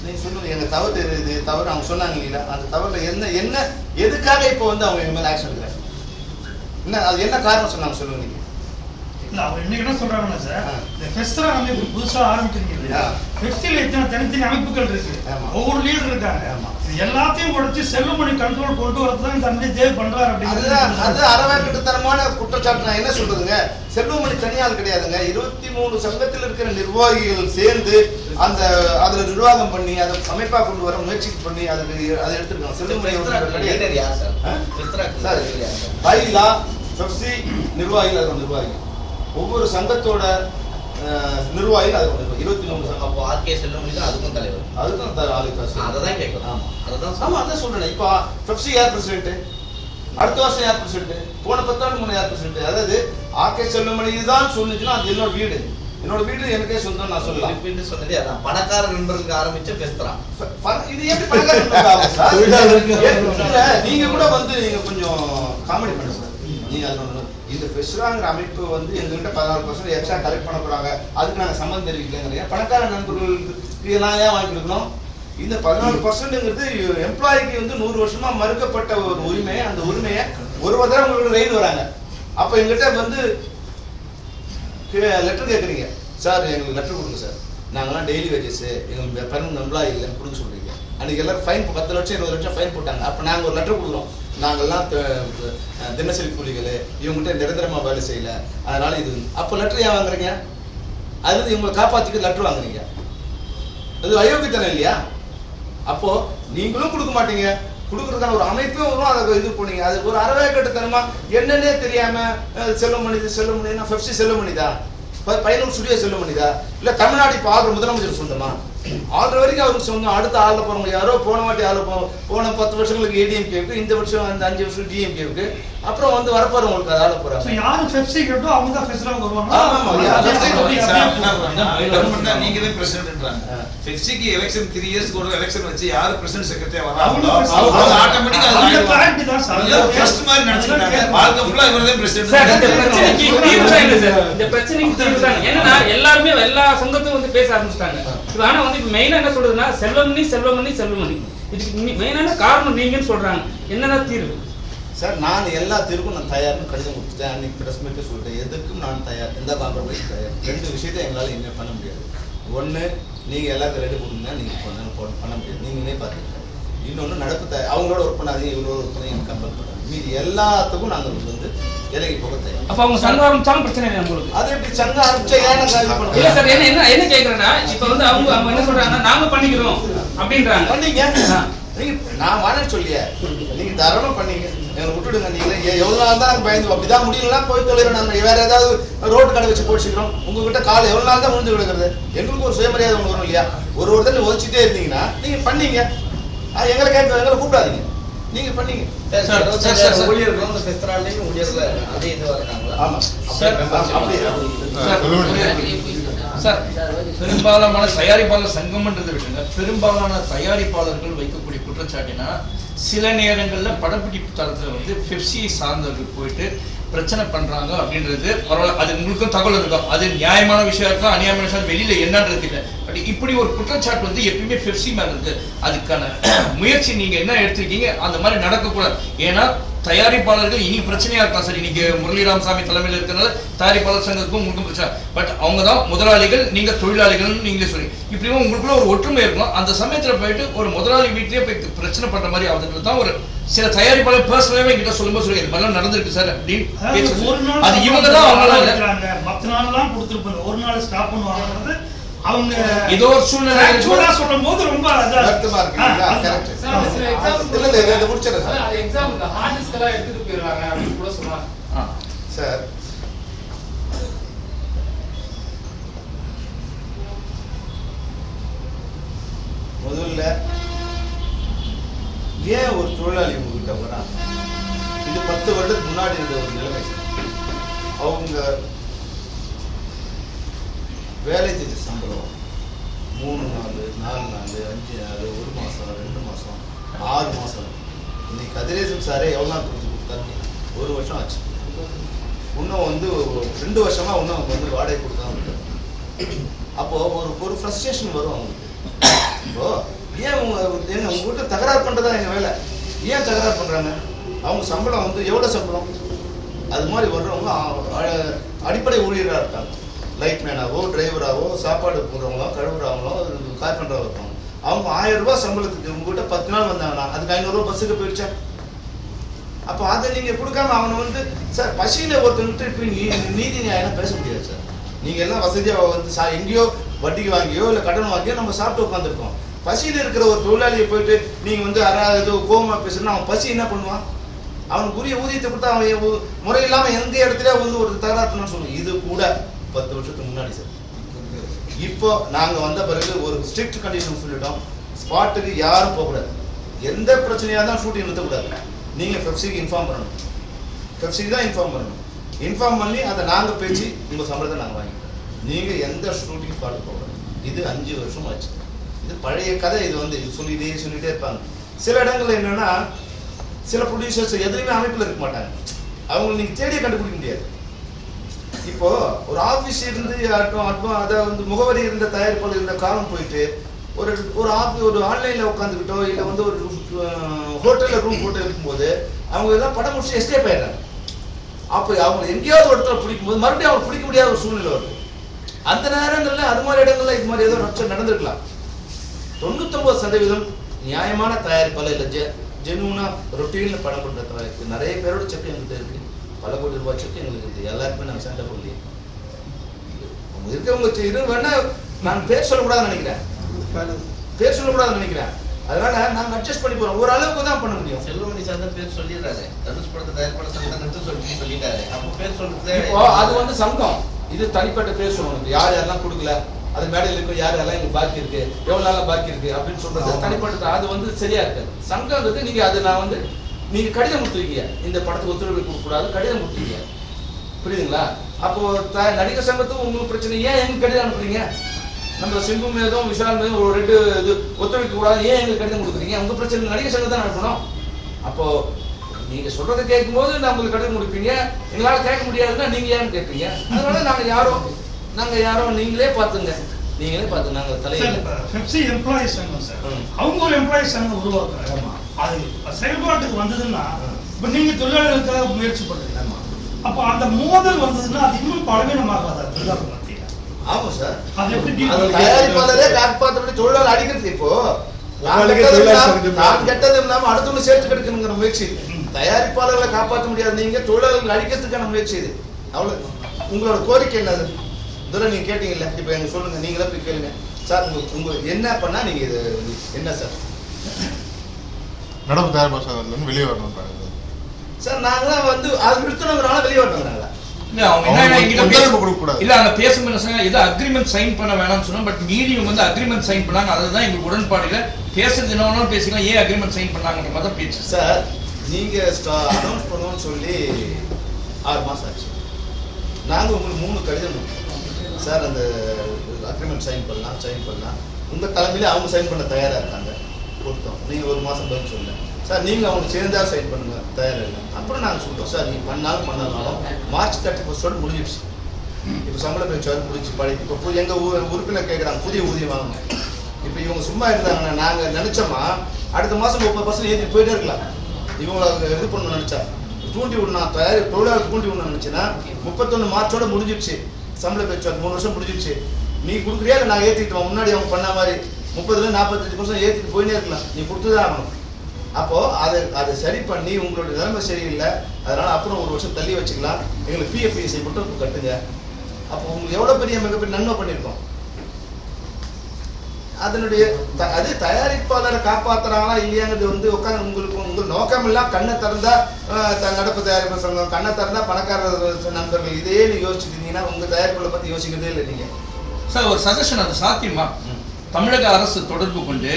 நீங்கள் சொல்லுங்கள் எங்கள் தவறு இது தவறு அவங்க சொன்னாங்க இல்லைங்களா, அந்த தவறில் என்ன எதுக்காக இப்போ வந்து அவங்க எங்கள் மேலே ஆக்ஷன் எடுக்கிறாங்க? என்ன அது என்ன காரணம் சொன்னாங்க சொல்லுங்கள் நீங்கள். இல்ல அவர் இன்னைக்கு என்ன சொல்றாங்கன்னா சார், இந்த ஃபெஸ்ட்ரா அமைப்பு புதுசா ஆரம்பிச்சிருக்கீங்க இல்லையா, ஃபெஸ்டிவல் எத்தனை தனித்தனி அமைப்புகள் இருக்கு, ஒவ்வொரு லீடர் இருக்காங்க. இது எல்லாத்தையும் உடைச்சு செல்லுமணி கண்ட்ரோல் கொண்டு வரதான் இந்த அண்ணன் தேவ் பண்றாரு அப்படிங்கிறது. அது அறவேற்கத்தனமான குற்றச்சாட்டு. நான் என்ன சொல்றதுங்க, செல்வமணி தனியால் கிடையாதுங்க. 23 சங்கத்தில் இருக்கிற நிர்வாகிகள் சேர்ந்து அந்த அதுல நிர்வாகம் பண்ணி அதை அமைப்பா கொண்டு வர முயற்சி பண்ணி அதை எடுத்துருக்காங்க. செல்வமணி யார் சார்? சார் பைலா பெப்சி நிர்வாகிகள், அது நிர்வாகிகள் ஒவ்வொரு சங்கத்தோட நிர்வாகிகள் அது 23 சங்கம். அப்போ ஆர்கே செல்வமணி தான் அதுக்கும் தலைவர், அதுக்கும் அதை தான் கேட்கணும். ஆமா அதான் சொல்றேன். இப்போ பெப்சி யார் பிரசிடென்ட், அடுத்த வருஷம் யார் பிரசிடென்ட், போன 10 ஆண்டு முன்னே யார் பிரசிடென்ட்? அதாவது ஆர்கே செல்வமணி தான் சொன்னிச்சுன்னா அது என்னோட வீடு எனக்கே சொந்தம் நான் சொல்லலாம். சொன்னதே அதான், பணக்கார நண்பர்களுக்கு ஆரம்பிச்ச ஃபெஸ்ட்ரா. இது எப்படி பணக்கார நண்பர்கள் ஆகும் சார்? நீங்க கூட வந்து நீங்க கொஞ்சம் காமெடி பண்ண சார். நீங்க அது இந்த ஃபெஸ்ட்ராங்கிற அமைப்பு வந்து எங்ககிட்ட 14% எக்ஸ்ட்ரா கலெக்ட் பண்ண போறாங்க, அதுக்கு நாங்கள் சம்மந்தம் தெரிவிக்கலைங்க. பணக்கார நண்பர்களுக்கு எல்லாம் ஏன் வாங்கி கொடுக்கணும்? இந்த 14%ங்கிறது எம்ப்ளாய்க்கு வந்து 100 வருஷமா மறுக்கப்பட்ட ஒரு உரிமை. அந்த உரிமையை ஒரு தடவை உங்களுக்கு ரெய்டு வராங்க. அப்போ எங்கிட்ட வந்து லெட்டர் கேட்குறீங்க, சார் எங்களுக்கு லெட்டர் கொடுங்க சார், நாங்கள்லாம் டெய்லி வேஜஸ் எங்களுக்கு பெர்மனன்ட் எம்ப்ளாயி இல்லைன்னு கொடுக்க சொல்றீங்க. அன்றைக்கி எல்லாரும் ஃபைன் 10 லட்சம் 20 லட்சம் ஃபைன் போட்டாங்க. அப்போ நாங்கள் ஒரு லெட்டர் கொடுக்குறோம், நாங்கள்லாம் தினசரி கூலிகள், இவங்ககிட்ட நிரந்தரமாக வேலை செய்யலை, அதனால இது. அப்போ லெட்டர் ஏன் வாங்குறீங்க? அது இவங்களை காப்பாற்றிக்க லெட்டர் வாங்குறீங்க. அது அயோக்கியத்தனம் இல்லையா? அப்போ நீங்களும் கொடுக்க மாட்டீங்க, கொடுக்கறதுக்கான ஒரு அமைப்பும் வரும், அதை இது பண்ணீங்க. அது ஒரு அறவேக்கட்டுத்தனமா என்னன்னே தெரியாம செல்வமணினா பெப்சி செல்வமணிதா, பயனூர் ஸ்டுடியோ செல்வமணிதா, இல்ல தமிழ்நாடு இப்போ ஆளுநர் முதலமைச்சர் சொந்தமா? ஆல்ரெடி வரைக்கும் அவருக்கு சொந்தம். அடுத்த ஆள போறவங்க யாரோ போன வாட்டி போன 10 வருஷங்களுக்கு ஏடிஎம்கேவுக்கு, இந்த வருஷம் அந்த 5 வருஷம் டிஎம்கேவுக்கு, அப்புறம் வந்து வரப்போறவங்களுக்கு அது ஆள போறாங்க. யாரும் பெப்சி கேட்டோ அவங்க தான் ஃபெஸ்ட்ராவுக்கு வருவாங்க. நீங்களே பிரசிடென்ட்ன்றாங்க. பெப்சிக்கு எலெக்ஷன் 3 இயர்ஸ் ஒரு எலெக்ஷன் வச்சு யாரு பிரசிடென்ட் செக்ரட்டரியா வராங்களோ அவங்க ஆட்டோமேட்டிக்கா அது கிளாரிட்டி தான் சார். ஃபர்ஸ்ட் மாதிரி நினைச்சுட்டாங்க. வாழ்க்கை ஃபுல்லா இவரே பிரசிடென்ட். சார் இந்த பிரச்சனைக்கு தீர்வு தான் இல்ல சார். இந்த பிரச்சனைக்கு தீர்வு தான். ஏன்னா எல்லாரும் எல்லா சங்கத்தும் வந்து பேச ஆரம்பிச்சிட்டாங்க. ஆனா வந்து இப்ப மெயினா என்ன சொல்றதுன்னா செல்வமணி இதுக்கு மெயினான காரணம் நீங்கன்னு சொல்றாங்க. என்னதான் தீர்வு சார்? நான் எல்லா தீர்வுக்கும் நான் தயார்னு கடிதம் கொடுத்துட்டேன். அன்னைக்கு பிரஸ் மீட்டே சொல்லிட்டேன், எதுக்கும் நான் தயார், எந்த காம்ப்ரமைஸ் தயார். 2 விஷயத்தை எங்களால் இனிமேல் பண்ண முடியாது. ஒன்று, நீங்கள் எல்லாருக்கும் ரெடி கொடுங்க, நீங்கள் பண்ண முடியாது, நீங்களே பார்த்துக்கிட்டேன். இன்னொன்று, நடப்பு அவங்களோட ஒர்க் பண்ணாதீங்க, இவங்களோட ஒர்க் பண்ணி எனக்கு கம்பல் பண்ணுறாங்க. மீதி எல்லாத்துக்கும் நாங்கள் வந்து இலங்கை புகத்தை. அப்ப அவங்க சங்கம் ஆரம்பிச்சாலும் பிரச்சனை இல்லை உங்களுக்கு. அது எப்படி சங்கம் ஆரம்பிச்சா ஏன் இல்ல சார், என்ன கேக்குறேன்னா இப்ப வந்து அவங்க என்ன சொல்றாங்க, நாங்க பண்ணிக்கிறோம் அப்படின்றாங்க. பண்ணீங்க நீங்க, நான் வானேன்னு சொல்லியே, நீங்க தாராளமா பண்ணீங்க, எங்களை விட்டுடுங்க. நீங்க எவ்வளவு நாள் தான் பயந்து அப்படிதான் முடியலன்னா போய் தொலைறோம். நாங்க வேற ஏதாவது ரோடு கடை வச்சு போச்சுக்கிறோம். உங்ககிட்ட கால் எவ்வளவு நாள் தான் முடிஞ்சு கிடக்குறது? எங்களுக்கு ஒரு சுயமரியாதை ஒன்று வரும் இல்லையா? ஒருத்தர் ஒழிச்சிட்டே இருந்தீங்கன்னா நீங்க பண்ணீங்க, எங்களை கேட்க எங்களை கூப்பிடாதீங்க, நீங்க பண்ணீங்க. ஊழியர்களும் இந்த ஃபெஸ்டிவல்லையும் ஊழியர்கள் அதே இதுவா இருக்காங்களா? ஆமா சார், சார் பெரும்பாலான தயாரிப்பாளர் சங்கம்ன்றது விட்டுங்க, பெரும்பாலான தயாரிப்பாளர்கள் வைக்கக்கூடிய குற்றச்சாட்டுனா சில நேரங்கள்ல படப்பிடிப்பு தளத்துல வந்து பெப்சியை சார்ந்தவர்கள் போயிட்டு பிரச்சனை பண்றாங்க அப்படின்றது பரவாயில்ல, அது உங்களுக்கும் தகவல் இருக்கும். அது நியாயமான விஷயம் இருக்கும், அநியாயமான விஷயம் வெளியில என்னன்றது இல்லை. பட் இப்படி ஒரு குற்றச்சாட்டு வந்து எப்பயுமே பெப்சி மேல இருக்கு. அதுக்கான முயற்சி நீங்க என்ன எடுத்திருக்கீங்க? அந்த மாதிரி நடக்கக்கூடாது. ஏன்னா தயாரிப்பாளர்கள் இனி பிரச்சனையா இருக்கலாம் சார். இன்னைக்கு முரளி ராமசாமி தலைமையில் இருக்கிறனால தயாரிப்பாளர் சங்கத்துக்கும் உங்களுக்கும் பிரச்சனை. பட் அவங்க தான் முதலாளிகள், நீங்க தொழிலாளிகள் நீங்களே சொல்லி இப்படியும் உங்களுக்குள்ள ஒரு ஒற்றுமை இருக்கும். அந்த சமயத்துல போயிட்டு ஒரு முதலாளி வீட்லயே போய் பிரச்சனை பண்ற மாதிரி ஆகுதுன்றது தான் ஒரு சில தயாரிப்பாளர் பர்சனலாவே கிட்ட சொல்லும்போது சொல்லி இது மாதிரிலாம் நடந்திருக்கு சார் அப்படின்னு. அது இவங்க தான் அவங்களால மற்ற நாள்லாம் கொடுத்துருப்பாங்க, ஒரு நாள் ஸ்டாப் பண்ணுவாங்க. அவங்க ஏதோ ஒரு சூழ்நிலை சொல்லும் போது ரொம்ப வருத்தமா இருக்கு. முடிச்சிடறேன் சார். எக்ஸாம் இந்த ஹார்ட் டிஸ்க் எல்லாம் எடுத்துட்டு போயிடுறாங்க அப்படின்னு கூட சொன்னாங்க சார். முதல்ல ஏன் ஒரு தொழிலாளி உங்ககிட்ட வராங்க? இது 10 வருடத்துக்கு முன்னாடி இருந்த ஒரு நிலைமை. அவங்க வேலை செஞ்ச சம்பளம் 3 நாள், 4 நாள், 5 நாள், 1 மாசம், 2 மாசம், 6 மாசம். இன்னைக்கு கதிரேசன் சாரே எவ்வளோ நாள் கொடுத்தாரு? 1 வருஷம் ஆச்சு. இன்னும் வந்து 2 வருஷமா இன்னும் வந்து வாடகை கொடுக்காம இருக்காரு. அப்போ ஒரு ஃப்ரஸ்ட்ரேஷன் வரும் அவங்களுக்கு. இப்போ ஏன் உங்ககிட்ட தகராறு பண்றதா எங்க வேலை? ஏன் தகராறு பண்றாங்க? அவங்க சம்பளம் வந்து எவ்வளவு சம்பளம்? அது மாதிரி வர்றவங்க அடிப்படை ஊழியராக இருக்காங்க. லைட் மேனாவோ, டிரைவராகவோ, சாப்பாடு போடுறவங்களோ, கழுவுறவங்களோ, கார்பெண்டராக இருப்பாங்க. அவங்க 1000 ரூபாய் சம்பளத்துக்கு உங்ககிட்ட 10 நாள் வந்தாங்கன்னா அதுக்கு 500 ரூபாய் பஸ்ஸுக்கு போயிடுச்சா? அப்போ அதை நீங்க கொடுக்காம அவனை வந்து சார் பசியில ஒருத்தங்கிட்ட இப்படி நீதி நியாயம் பேச முடியாது சார். நீங்க எல்லாம் வசதியாக வந்து எங்கேயோ வட்டிக்கு வாங்கியோ இல்லை கடன் வாங்கியோ நம்ம சாப்பிட்டு உட்காந்துருக்கோம். பசியில் இருக்கிற ஒரு தொழிலாளியை போயிட்டு நீங்க வந்து ஏதோ கோபமா பேசுனா அவன் பசி என்ன பண்ணுவான்? அவனுக்கு உரிய ஊதியத்தை கொடுத்தா அவன் முறையில்லாம எந்த இடத்துல வந்து ஒரு தகராறு பண்ணு சொல்லுங்க. இது கூட 10 வருஷத்துக்கு முன்னாடி சார். இப்போ நாங்க வந்த பிறகு ஒரு ஸ்ட்ரிக்ட் கண்டிஷன் சொல்லிட்டோம். ஸ்பாட்டுக்கு யாரும் போகக்கூடாது. எந்த பிரச்சனையா தான் ஷூட்டிங் நிறுத்தக்கூடாது. நீங்க பெப்சிக்கு இன்ஃபார்ம் பண்ணணும். பெப்சிக்கு தான் இன்ஃபார்ம் பண்ணணும். இன்ஃபார்ம் பண்ணி அதை நாங்க பேச்சு உங்க சம்பளத்தை நாங்க வாங்கிக்கிறோம். நீங்க எந்த ஷூட்டிங் ஸ்பாட்டு போகக்கூடாது. இது 5 வருஷம் ஆச்சு. இது பழைய கதை. இது வந்து சொல்லிட்டே இருப்பாங்க. சில இடங்கள்ல என்னன்னா சில ப்ரொடியூசர்ஸ் எதுலையுமே அமைப்பில் இருக்க மாட்டாங்க. அவங்க நீங்க தேடியே கண்டுபிடிக்க முடியாது. இப்போ ஒரு ஆஃபீஸ் இருந்து அதை வந்து முகவரி இருந்த தயாரிப்பாளர் இருந்த காலம் போயிட்டு ஒரு ஆன்லைன்ல உட்காந்துக்கிட்டோ இல்லை வந்து ஒரு ஹோட்டல்ல ரூம் போட்டு இருக்கும்போது அவங்க எல்லாம் படம் முடிச்சு எஸ்கேப் ஆயிடுறாங்க. அப்போ அவங்க எங்கேயாவது ஒரு இடத்துல பிடிக்கும் போது மறுபடியும் அவங்க பிடிக்க முடியாத ஒரு சூழ்நிலை வருது. அந்த நேரங்கள்ல அது மாதிரி இடங்கள்ல இது மாதிரி ஏதோ ரப்சர் நடந்திருக்கலாம். 99% நியாயமான தயாரிப்பாளர் இல்லை, ஜெனுவனா ரொட்டீன்ல படம் பண்ற தயாரிப்பு நிறைய பேரோட செக் எங்கிட்ட இருக்கு. பல கோடி ரூபாய் செக் எங்களுக்கு இருக்கு. எல்லாருக்குமே நாங்கள் சண்டை பண்ணலையே. அவங்க இருக்கவங்க இது வேணா நான் பேர் சொல்லக்கூடாதுன்னு நினைக்கிறேன். அதனால நாங்கள் அட்ஜஸ்ட் பண்ணி போறோம். ஒரு அளவுக்கு தான் பண்ண முடியும். செல்வமணி சார் தான் பேர் சொல்லிடுறாரு. தனுஷ் படத்தை தயாரிப்பாளர் சங்கம் நிறுத்த சொல்லிட்டாரு. அப்போ பேர் சொல்றது அது வந்து சங்கம். இது தனிப்பட்ட பேர் சொல்லணும். யார் யாரெல்லாம் கொடுக்கல, அது மேடையில் இருக்கும், யார் யாரெல்லாம் எங்களுக்கு பாக்கி இருக்கு, எவ்வளவு நாளா பாக்கி இருக்கு அப்படின்னு சொல்றது தனிப்பட்ட. அது வந்து சரியா இருக்காது. சங்கம் நீங்க அது நான் வந்து நீங்க கடிதம் கொடுத்துருக்கீங்க, இந்த படத்துக்கு ஒத்துழைப்பு கொடுக்க கூடாது கடிதம் கொடுத்துருக்கீங்க, புரியுதுங்களா? அப்போ நடிகர் சங்கத்துக்கும் உங்களுக்கு பிரச்சனை. ஏன் எங்களுக்கு கடிதம் அனுப்புறீங்க? நம்ம சிம்பு மீதும் விஷால் மீதும் ஒரு 2 இது ஒத்துழைக்க கூடாது, ஏன் எங்களுக்கு கடிதம் கொடுக்குறீங்க? உங்க பிரச்சனை நடிகர் சங்கம் தான் அனுப்பணும். அப்போ நீங்க சொல்றதை கேட்கும்போது நான் உங்களுக்கு கடிதம் கொடுப்பீங்க, எங்களால் கேட்க முடியாதுன்னா நீங்க ஏன்னு கேட்பீங்க. அதனால நாங்க யாரோ நீங்களே பார்த்துங்க நாங்க தலையில பெப்சி எம்ப்ளாயிஸ் சங்கம் சார். அவங்க ஒரு எம்ப்ளாயிஸ் சங்கம் உருவாக்குறாங்க. அது செயல்பாட்டுக்கு வந்ததுன்னா இப்ப நீங்க தொழிலாளர்களுக்காக முயற்சி பண்றீங்க. அப்ப அந்த மோதல் வந்ததுன்னா அது இன்னும் பலவீனமாகாதா தொழிலாளர்கள் மத்தியில? ஆமா சார். அது எப்படி தயாரிப்பாளரே காப்பாற்றப்படி தொழிலாளர் அடிக்கிறது. இப்போ நான் கெட்டது இல்லாம அடுத்தவங்க சேர்த்து கிடைக்கணுங்கிற முயற்சி தயாரிப்பாளர்களை காப்பாற்ற முடியாது, நீங்க தொழிலாளர்கள் அழிக்கிறதுக்கான முயற்சி இது. அவ்வளவு. உங்களோட கோரிக்கை என்னது? இதெல்லாம் நீங்க கேட்டீங்கல்ல, இப்போ எங்க சொல்லுங்க, நீங்களே போய் கேளுங்க சார். உங்க என்ன பண்ணா நீங்க இது என்ன சார் நடப்பு தயாரிப்பு சங்கத்துல வெளியே வரணும் சார்? நாங்களாம் வந்து அது நிறுத்தினவங்களால வெளியே வரணுங்கிறாங்களா? இல்ல அவங்க என்ன ஒத்துழைப்பு கொடுக்க கூடாது. இல்ல அங்க பேசும் ஏதோ அக்ரிமெண்ட் சைன் பண்ண வேணாம்னு சொன்னா, பட் மீடியம் வந்து அக்ரிமெண்ட் சைன் பண்ணாங்க. அதுதான் எங்களுக்கு உடன்பாடு இல்லை. பேசுறது என்ன பேசிக்கலாம், ஏன் அக்ரிமெண்ட் சைன் பண்ணாங்கன்ற மாதிரி தான் பேச்சு. சார் நீங்க அனௌன்ஸ் பண்ணுவோம்னு சொல்லி 6 மாசம் ஆச்சு. நாங்க உங்களுக்கு 3 கடிதம் சார், அந்த அக்ரிமெண்ட் சைன் பண்ணலாம் உங்க தலைமையில அவங்க சைன் பண்ண தயாரா இருக்காங்க, கொடுத்தோம். நீங்க 1 மாசம் பதில் சொல்ல சார், நீங்க அவங்க சேர்ந்தா சைன் பண்ணுங்க, தயாரா இல்லை. அப்புறம் நாங்க சொல்றோம் சார், நீங்க பண்ணாலும் மார்ச் 31 முடிஞ்சிடுச்சு. இப்போ சம்பள பேச்சுவார்த்தை முடிச்சு இப்போ எங்க உறுப்பினர் கேட்குறாங்க புதிய ஊதியம் வாங்கணும். இப்போ இவங்க சும்மா இருந்தாங்கன்னா நாங்கள் நினைச்சோமா அடுத்த மாதம் 30% ஏற்றி போயிட்டே இருக்கலாம். இவங்களை இது பண்ண நினைச்சா தூண்டி விடணும், தொழிலாளர் தூண்டி விடணும்னு நினைச்சுன்னா 31 மார்ச்சோட முடிஞ்சிடுச்சு. சம்பள பேச்சுவார்த்தை 3 வருஷம் முடிஞ்சிடுச்சு. நீ கொடுக்குறியா இல்லை நான் ஏற்றிக்கிட்டோம்? முன்னாடி அவங்க பண்ண மாதிரி 30-45% ஏற்றிட்டு போயினே இருக்கலாம். நீ கொடுத்துதான் ஆகணும். அப்போ அதை சரி பண்ணி உங்களுடைய நிலைமை சரியில்லை, அதனால அப்புறம் 1 வருஷம் தள்ளி வச்சுக்கலாம், எங்களுக்கு பிஎஃப்இஎஸ்ஐ மட்டும் கட்டுங்க. அப்போ உங்களுக்கு எவ்வளோ மிகப்பெரிய நன்மை பண்ணியிருக்கோம். அதனுடைய அது தயாரிப்பாளரை காப்பாற்றுறாங்களா இல்லையாங்கிறது வந்து உட்காந்து உங்களுக்கு நோக்கம் எல்லாம் கண்ணை திறந்தா நடப்பு தயாரிப்பு சங்கம், கண்ணை திறந்தா பணக்காரர் நண்பர்கள், இதே நீங்க யோசிச்சுட்டீங்கன்னா உங்க தயாரிப்புகளை பத்தி யோசிக்கிறதே இல்லை நீங்க. சார் ஒரு சஜஷன், அது சாத்தியமா? தமிழக அரசு தொடர்பு கொண்டு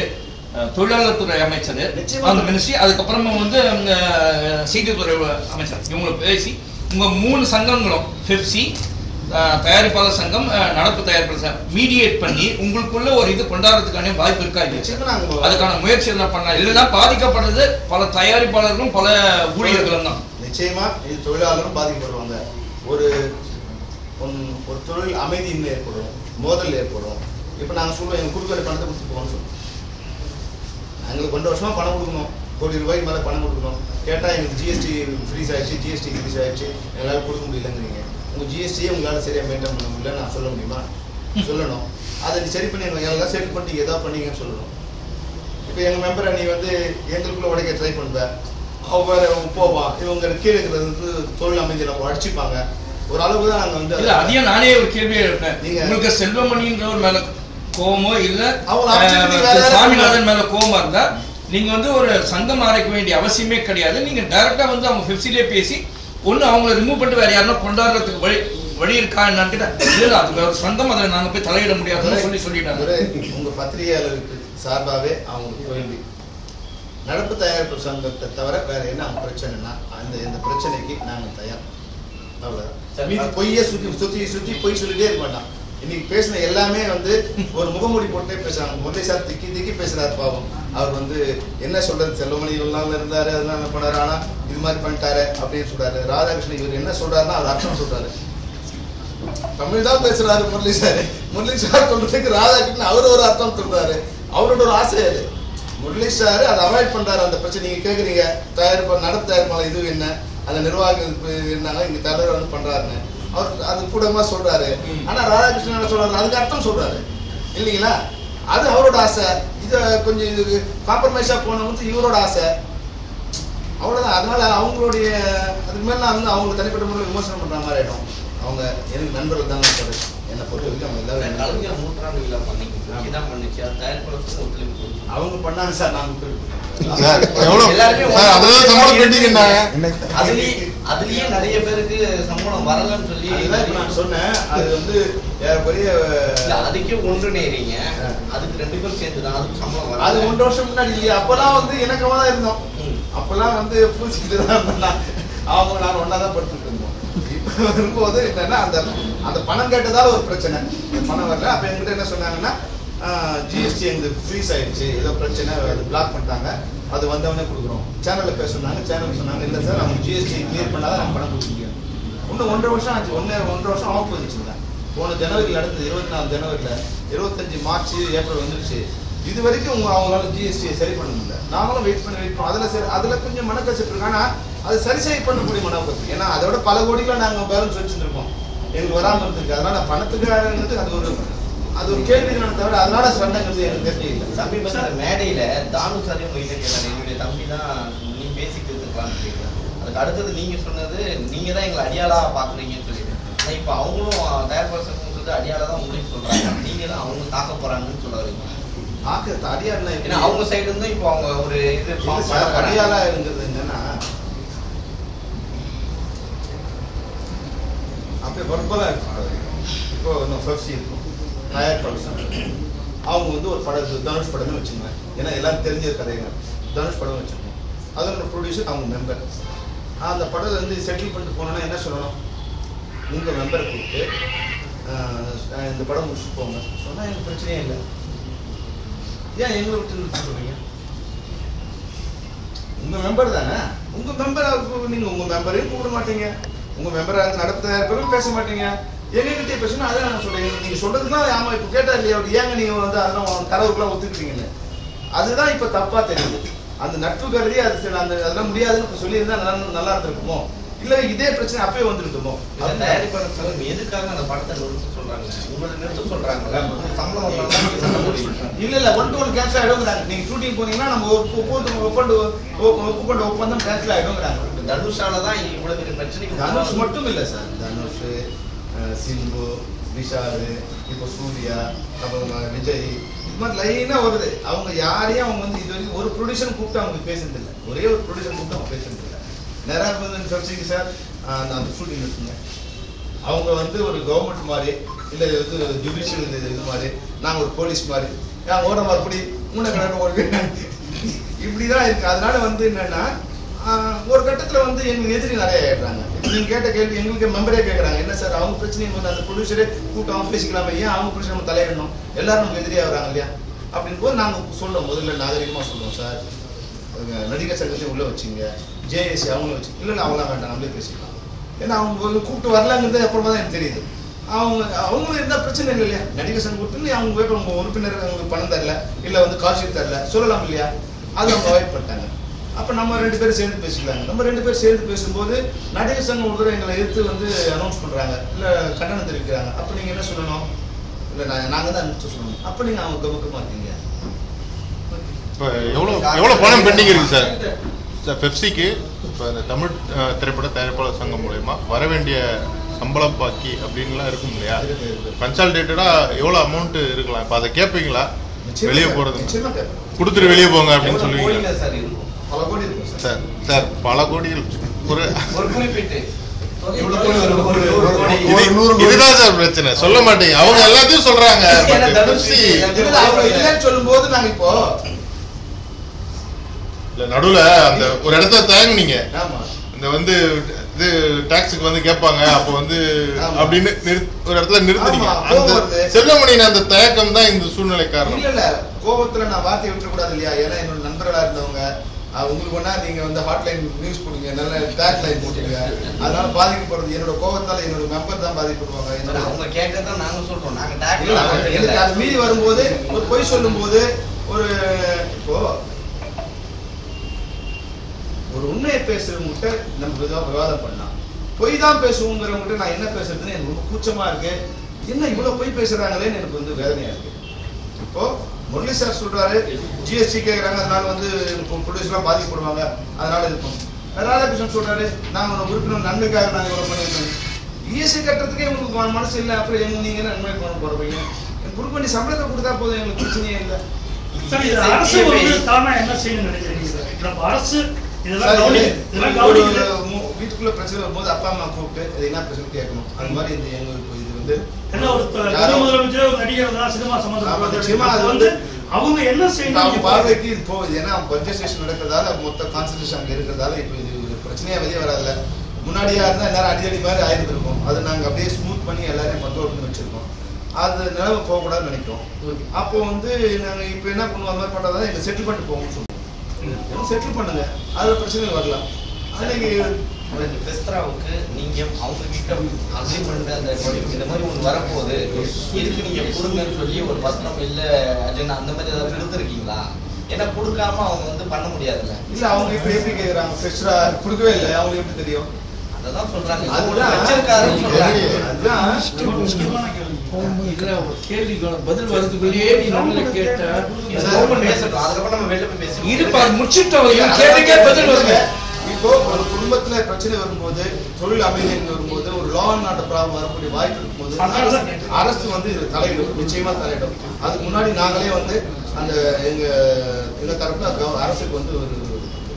தொழிலாளர் துறை அமைச்சர், அந்த மினிஸ்ட்ரி, அதுக்கப்புறமா வந்து செய்தித்துறை அமைச்சர், இவங்களை பேசி உங்க 3 சங்கங்களும் பெப்சி, தயாரிப்பாளர் சங்கம், நடப்பு தயாரிப்பாளர் சங்கம் மீடியேட் பண்ணி உங்களுக்குள்ள ஒரு இது கொண்டாடுறதுக்கான வாய்ப்பு இருக்கா? அதுக்கான முயற்சி என்ன பண்ணலாம்? இல்லைன்னா பாதிக்கப்படுறது பல தயாரிப்பாளர்களும் பல ஊழியர்களும் தான். நிச்சயமா இது தொழிலாளரும் பாதிக்கப்படுவாங்க. ஒரு தொழில் அமைதியின்மை ஏற்படும், மோதல் ஏற்படும். இப்போ நாங்கள் சொல்லுவோம் எங்கள் குறுக்கோலை பணத்தை கொடுத்துட்டு போகணும்னு சொல்லுவோம். எங்களுக்கு 2 வருஷமா பணம் கொடுக்கணும், கோடி ரூபாய்க்கு மேலே பணம் கொடுக்கணும். கேட்டால் எங்களுக்கு ஜிஎஸ்டி ஃப்ரீஸ் ஆயிடுச்சு, ஜிஎஸ்டி ஃப்ரீஸ் ஆயிடுச்சு, எங்களால் கொடுக்க முடியலங்கிறீங்க. உங்கள் ஜிஎஸ்டியை உங்களால் சரியாக மெயின்டைன் பண்ண முடியல, நான் சொல்ல முடியுமா? சொல்லணும். அதை நீ சரி பண்ணி எல்லாம் செட்டில் பண்ணிட்டு எதாவது பண்ணீங்கன்னு சொல்லணும். இப்போ எங்கள் மெம்பரை நீ வந்து எங்களுக்குள்ள உடைக்க ட்ரை பண்ணுவேன், அவங்க போவான், இவங்க கீழே இருக்கிறது வந்து தொழில் அமைதி நம்ம அடிச்சுப்பாங்க. ஒரு அளவுக்கு தான் நாங்கள் வந்து இல்லை. அதையும் நானே ஒரு கேள்வியை இருப்பேன், உங்களுக்கு செல்வமணின்றவர் மேலே கோவமோ இல்லை சாமிநாதன் மேலே கோவமா இருந்தா நீங்க வந்து ஒரு சங்கம் ஆரம்பிக்க வேண்டிய அவசியமே கிடையாது. நீங்க டைரக்டா வந்து அவங்க பெப்சிலே பேசி ஒன்று அவங்களை ரிமூவ் பண்ணிட்டு வேற யாருன்னா கொண்டாடுறதுக்கு வழி இருக்கா என்னன்னு கேட்டா இல்லை, அது ஒரு சங்கம், அதை நாங்கள் போய் தலையிட முடியாதுன்னு சொல்லிட்டாங்க. உங்க பத்திரிகையாளருக்கு சார்பாகவே அவங்க கேள்வி, நடப்பு தயாரிப்பு சங்கத்தை தவிர வேற என்ன அவங்க பிரச்சனைனா இந்த பிரச்சனைக்கு நாங்கள் தயார். அவ்வளோதான். பொய்யே சுற்றி பொய் சொல்லிட்டே இருக்க மாட்டான். இன்னைக்கு பேசின எல்லாமே வந்து ஒரு முகமூடி போட்டே பேசுறாங்க. முல்லை சார் திக்கி பேசுறாரு பாவம். அவர் வந்து என்ன சொல்றது, செல்வமணி இவ்வளவு இருந்தாரு, அதனால பண்ணாரு, ஆனா இது மாதிரி பண்ணிட்டாரு அப்படின்னு சொல்றாரு. ராதாகிருஷ்ணன் இவர் என்ன சொல்றாருன்னா அவர் அர்த்தம் சொல்றாரு. தமிழ் தான் பேசுறாரு முரளி சார் சொல்றதுக்கு ராதாகிருஷ்ணன் அவர் ஒரு அர்த்தம் சொல்றாரு. அவரோட ஒரு ஆசை அது. முரளி சார் அதை அவாய்ட் பண்றாரு. அந்த பிரச்சனை நீங்க கேக்குறீங்க, நடப்பு தயாரிப்பாளர் இது என்ன, அந்த நிர்வாகம் என்னன்னா இங்க தலைவர் வந்து பண்றாருன்னு அவர் அது கூடமா சொல்றாரு. ஆனா ராதாகிருஷ்ணன் என்ன சொல்றாரு, அதுக்கு அர்த்தம் சொல்றாரு இல்லைங்களா? அது அவரோட ஆசை. இதை கொஞ்சம் இதுக்கு காம்ப்ரமைஸா போனவங்க இவரோட ஆசை, அவ்வளவுதான். அதனால அவங்களுடைய அதுக்கு மேல நான் வந்து அவங்க தனிப்பட்ட முறையில் விமர்சனம் பண்ற மாதிரி ஆயிடும். அவங்க எனக்கு நண்பர்கள் தான் சொல்றேன். என்னை பொறுத்த வரைக்கும் அவங்க எல்லாரும் கலைஞர் 100ஆண்டு விழா பண்ணிச்சு, அவங்க பண்ணாங்க சார். நாங்க அதுலயே நிறைய பேருக்கு சம்பளம் வரலன்னு சொல்லி நான் சொன்னேன். அது வந்து பெரிய அதுக்கே ஒன்றுநேறீங்க, அதுக்கு 2 பேரும் சேர்ந்துதான் அதுக்கு சம்பளம் வர. அது 1 வருஷம் முன்னாடி இல்லையா? அப்பெல்லாம் வந்து இணக்கமா தான் இருந்தோம். அப்பெல்லாம் வந்து பூச்சிக்கிட்டு தான் இருந்தோம். அவங்க நான் ஒன்னா தான் படுத்துட்டு இருந்தோம். இப்போ வரும்போது என்னன்னா அந்த பணம் கேட்டதால ஒரு பிரச்சனை, பணம் வரல. அப்ப என்கிட்ட என்ன சொன்னாங்கன்னா ஜிஎஸ்டி எங்களுக்கு ஃப்ரீஸ் ஆயிடுச்சு, ஏதோ பிரச்சனை, அது பிளாக் பண்ணிட்டாங்க, அது வந்தவனே கொடுக்குறோம். சேனலில் பேச சொன்னாங்க. சேனல் சொன்னாங்க இல்லை சார் அவங்க ஜிஎஸ்டி கிளியர் பண்ணாதான் நம்ம பணம் கொடுக்க முடியும். இன்னும் 1.5 வருஷம் ஆச்சு. 1.5 வருஷம் ஆஃப் வந்துச்சுங்க. போன ஜனவரியில் அடுத்து 24 ஜனவரியில் 25 மார்ச் ஏப்ரல் வந்துருச்சு. இது வரைக்கும் அவங்களால ஜிஎஸ்டியை சரி பண்ண முடியல. நாங்களும் வெயிட் பண்ணி அதில் கொஞ்சம் மனக்கசப்பு இருக்கு. ஆனால் அது சரி பண்ணக்கூடிய மனக்கசப்பு. ஏன்னா அதோட பல கோடிகளை நாங்கள் பேலன்ஸ் வச்சுருக்கோம், எங்களுக்கு வராமல் இருந்திருக்கு. அதனால பணத்துக்கு அது ஒரு கேள்வி தவிர அதனால சண்டைங்கிறது எனக்கு தெரியல. சமீபத்தில் மேடையில் தானு சாரையும் உங்ககிட்ட கேட்டாங்க, என்னுடைய தம்பி தான் நீ பேசிக்கிட்டு கொடுத்துருக்கலாம்னு சொல்லியிருக்கேன். அதுக்கு அடுத்தது நீங்க சொன்னது நீங்க தான் எங்களை அடியாளா பாக்குறீங்கன்னு சொல்லிட்டு, ஆனால் இப்போ அவங்களும் தயாரிப்பாளர் சங்கம் சொல்லிட்டு அடியாளா தான் உங்களுக்கு சொல்றாங்க, நீங்க தான் அவங்க தாக்க போறாங்கன்னு சொல்ல வரீங்க. அடியாளா ஏன்னா அவங்க சைடு இருந்து இப்போ அவங்க ஒரு இது அடியாளா இருந்தது என்னன்னா, அப்படியே பரப்பலா இருக்கும். இப்போ ஃபெப்சி இருக்கும், தயாரிப்பாளர் சங்கம், அவங்க வந்து ஒரு படம் தனுஷ் படமே வச்சுக்கோங்க, ஏன்னா எல்லாம் தெரிஞ்ச கதைங்க, தனுஷ் படம் வச்சுக்கோங்க, அதோட ப்ரொடியூசர் அவங்க மெம்பர். அந்த படம் வந்து செட்டில் பண்ணிட்டு போனோன்னா என்ன சொல்லணும், உங்கள் மெம்பரை கூப்பிட்டு இந்த படம் முடிச்சுட்டு போங்க சொன்னால் எனக்கு பிரச்சனையே இல்லை. ஏன் எங்களை விட்டு நிறுத்த சொல்றீங்க? உங்கள் மெம்பர் தானே, உங்கள் மெம்பரை நீங்கள் உங்கள் மெம்பரையும் கூப்பிட மாட்டீங்க, உங்கள் மெம்பரை நடத்த பேச மாட்டீங்க, எங்ககிட்டே பேசணும். அதை நான் சொல்றேன், நீங்கள் சொல்றதுதான் ஆமாம். இப்போ கேட்டார் இல்லையா அவர், ஏங்க நீங்கள் வந்து அதெல்லாம் தரவுக்குலாம் ஒத்துக்கிட்டீங்கன்னு, அதுதான் இப்போ தப்பாக தெரியுது. அந்த நட்பு கருதி அது அந்த அதெல்லாம் முடியாதுன்னு இப்போ சொல்லியிருந்தா நல்லா இருந்திருக்குமோ, இல்லை இதே பிரச்சனை அப்பயே வந்துருக்குமோ. தயாரிப்பாளர் சங்கம் எதுக்காக அந்த படத்தை நிறுத்த சொல்றாங்க, உங்களை நிறுத்த சொல்றாங்களா, சம்பளம் இல்ல 1-to-1 கேன்சல் ஆயிடுங்கிறாங்க. நீங்க ஷூட்டிங் போனீங்கன்னா நம்ம ஒப்புக்கொண்ட ஒப்பந்தம் கேன்சல் ஆயிடுங்கிறாங்க. தனுஷால தான் இவ்வளவு பெரிய பிரச்சனைக்கு. தனுஷ் மட்டும் இல்ல சார், தனுஷ், சிம்பு, விஷால், இப்போ சூர்யா, அப்புறம் விஜய், இது மாதிரி லைனா வருது. அவங்க யாரையும் அவங்க வந்து இது வரைக்கும் ஒரு ப்ரொடியூசர் கூப்பிட்டு அவங்க பேசுறது இல்லை, ஒரே ஒரு ப்ரொடியூசர் கூப்பிட்டு அவங்க பேசுறது இல்லை. நேராக வந்து ஃபெப்சிக்கு சார் அந்த ஷூட்டிங் இருக்குங்க, அவங்க வந்து ஒரு கவர்மெண்ட் மாதிரி இல்லை வந்து ஜுடிஷியல் இது மாதிரி, நாங்கள் ஒரு போலீஸ் மாதிரி, ஓட மறுபடி மூணு ஒரு இப்படிதான் இருக்கு. அதனால வந்து என்னன்னா ஒரு கட்டத்தில் வந்து எங்களுக்கு எதிரி நிறைய ஆயிடுறாங்க. இப்போ நீங்கள் கேட்ட கேள்வி எங்களுக்கு மெம்பரே கேட்குறாங்க, என்ன சார் அவங்க பிரச்சனையை வந்து அந்த ப்ரொடியூசரே கூப்பிட்டு அவங்க பேசிக்கலாமா, ஏன் அவங்க பிரச்சனை நம்ம தலையிடணும், எல்லாரும் நமக்கு எதிரியாக வராங்க இல்லையா அப்படின்னு போது நாங்கள் சொல்லுவோம். முதல்ல நாகரிகமாக சொல்லுவோம், சார் நடிகர் சங்கத்தையும் உள்ளே வச்சுங்க, ஜேஎஸ்சி அவங்களும் வச்சு, இல்லை அவங்களாம் வேண்டாம் நம்மளே பேசிக்கலாம், ஏன்னா அவங்க கூப்பிட்டு வரலாங்கிறது அப்புறமா தான் எனக்கு தெரியுது. அவங்களும் இருந்தால் பிரச்சனை இல்லை இல்லையா, நடிகர் சங்கம் கொடுத்து இல்லை அவங்க போய் உங்கள் உறுப்பினர் அவங்களுக்கு பணம் தரல, இல்லை வந்து கால்ஷீட் தரல சொல்லலாம் இல்லையா, அது அவங்க அவாய்ட் பண்ணிட்டாங்க. அப்போ நம்ம 2 பேரும் சேர்ந்து பேசிக்கலாங்க. நம்ம 2 பேரும் சேர்ந்து பேசும்போது நடிகர் சங்கம் ஒரு தடவை எங்களை எடுத்து வந்து அனௌன்ஸ் பண்ணுறாங்க, இல்லை கண்டனம் தெரிவிக்கிறாங்க. அப்போ நீங்கள் என்ன சொல்லணும், இல்லை நாங்கள் தான் அனுப்பிச்சு சொல்லணும். அப்போ நீங்கள் அவங்க கவக்கமாக இருக்கீங்க. இப்போ எவ்வளோ பணம் பெண்டிங் இருக்குது சார் சார் பெப்சிக்கு? இப்போ இந்த தமிழ் திரைப்பட தயாரிப்பாளர் சங்கம் மூலயமா வர வேண்டிய சம்பளம் பாக்கி அப்படின்லாம் இருக்கும் இல்லையா, கன்சால்டேட்டடாக எவ்வளோ அமௌண்ட் இருக்கலாம்? இப்போ அதை கேட்பீங்களா? வெளியே போகிறது கொடுத்துட்டு வெளியே போங்க அப்படின்னு சொல்லுவீங்க சார்? சார் பல கோடிகள் ஒரு இதுதான் சார் பிரச்சனை, சொல்ல மாட்டீங்க, அவங்க எல்லாத்தையும் சொல்றாங்க. சொல்லும் போது நாங்க இப்போ இல்ல நடுவுல அந்த ஒரு இடத்துல தயங்குனீங்க, இந்த வந்து இது டாக்ஸுக்கு வந்து கேட்பாங்க, அப்போ வந்து அப்படின்னு ஒரு இடத்துல நிறுத்துறீங்க. அந்த செல்வமணியின் அந்த தயக்கம் தான் இந்த சூழ்நிலை காரணம். இல்ல கோபத்துல நான் வார்த்தையை விட்டுறக்கூடாது இல்லையா, ஏன்னா என்னோட நண்பர்களா இருந்தவங்க உங்களுக்கு ஒன்னா நீங்க வந்து ஹாட்லைன் நியூஸ் கொடுங்க, நல்ல பேக் லைன் போட்டுங்க, அதனால பாதிக்கப்படுறது என்னோட கோபத்தால என்னோட மெம்பர் தான் பாதிக்கப்படுவாங்க. அவங்க கேட்கறதான் நாங்க சொல்றோம், நாங்க அது மீறி வரும்போது ஒரு பொய் சொல்லும் போது ஒரு இப்போ ஒரு உண்மையை பேசுறவங்ககிட்ட நம்ம விவாதம் பண்ணலாம், பொய் தான் பேசுவோங்கிறவங்ககிட்ட நான் என்ன பேசுறதுன்னு எனக்கு ரொம்ப கூச்சமா இருக்கு. என்ன இவ்வளவு பொய் பேசுறாங்களேன்னு எனக்கு வந்து வேதனையா இருக்கு. இப்போ முரளி சார் சொல்றாரு ஜிஎஸ்டி கேட்கறாங்க, அதனால வந்து ப்ரொடியூசர்லாம் பாதிக்கப்படுவாங்க, அதனால இருக்கும். ராதாகிருஷ்ணன் சொல்றாரு நாங்கள் உறுப்பினர் நன்மைக்காக நாங்கள் இவ்வளோ பண்ணியிருக்கோம், ஜிஎஸ்டி கட்டுறதுக்கே உங்களுக்கு மனசு இல்லை, அப்புறம் நீங்க நன்மை பண்ண போறீங்க, குரூப் பண்ணி சம்பளத்தை கொடுத்தா போதும், எங்களுக்கு பிரச்சனையே இல்லை. அரசு என்ன செய்யணும்னு நினைக்கிறீங்க? அரசு வீட்டுக்குள்ள பிரச்சனை வரும்போது அப்பா அம்மா கூப்பிட்டு இது என்ன பிரச்சனை கேட்கணும், அது மாதிரி இந்த எங்களுக்கு இது வந்து அவங்க என்ன செய்யணும் பார்வைக்கு இது போகுது. ஏன்னா பட்ஜெட் செஷன் நடக்கிறதால மொத்த கான்சன்ட்ரேஷன் அங்கே இருக்கிறதால இப்போ இது பிரச்சனையா வெளியே வராதுல. முன்னாடியா இருந்தால் எல்லாரும் அடிக்கடி மாதிரி ஆயிருந்திருக்கும், அதை நாங்கள் அப்படியே ஸ்மூத் பண்ணி எல்லாரையும் கண்ட்ரோல் பண்ணி வச்சிருக்கோம். அது நிலவு போகக்கூடாதுன்னு நினைக்கிறோம். அப்போ வந்து நாங்கள் இப்போ என்ன பண்ணுவோம், அந்த மாதிரி பண்ணுறதா எங்கள் செட்டில்மெண்ட் போகணும்னு சொல்லுவோம். செட்டில் பண்ணுங்க, அதில் பிரச்சனைகள் வரலாம். அன்னைக்கு பெஸ்ட்ராவுக்கு நீங்க அவங்க கிட்ட அக்ரிமெண்ட் அந்த இந்த மாதிரி ஒன்று வரப்போகுது இதுக்கு நீங்க கொடுங்கன்னு சொல்லி ஒரு பத்திரம் இல்லை அஜெண்டா அந்த மாதிரி ஏதாவது கொடுத்துருக்கீங்களா? ஏன்னா கொடுக்காம அவங்க வந்து பண்ண முடியாதுல்ல. இல்லை அவங்க இப்போ எப்படி கேட்குறாங்க, பெஸ்ட்ரா கொடுக்கவே இல்லை, அவங்களுக்கு எப்படி தெரியும்? அதான் சொல்றாங்க, அதுதான் வச்சிருக்காருன்னு சொல்றாங்க. அதுதான் கேள்வி பதில் வரதுக்குள்ளேயே நீ நம்மள கேட்ட பேசணும், அதுக்கப்புறம் நம்ம வெளில போய் பேசணும். இருப்பா முடிச்சுட்டோம், கேள்விக்கே பதில் வருங்க. இப்போ ஒரு குடும்பத்துல பிரச்சனை வரும்போது, தொழில் அமைதி வரும்போது, ஒரு லா அண்ட் ஆர்டர் ப்ராப்ளம் வரக்கூடிய வாய்ப்பு இருக்கும்போது அரசு வந்து இது தலையிடும், நிச்சயமா தலையிடும். அதுக்கு முன்னாடி நாங்களே வந்து அந்த எங்க தரப்புல அரசுக்கு வந்து ஒரு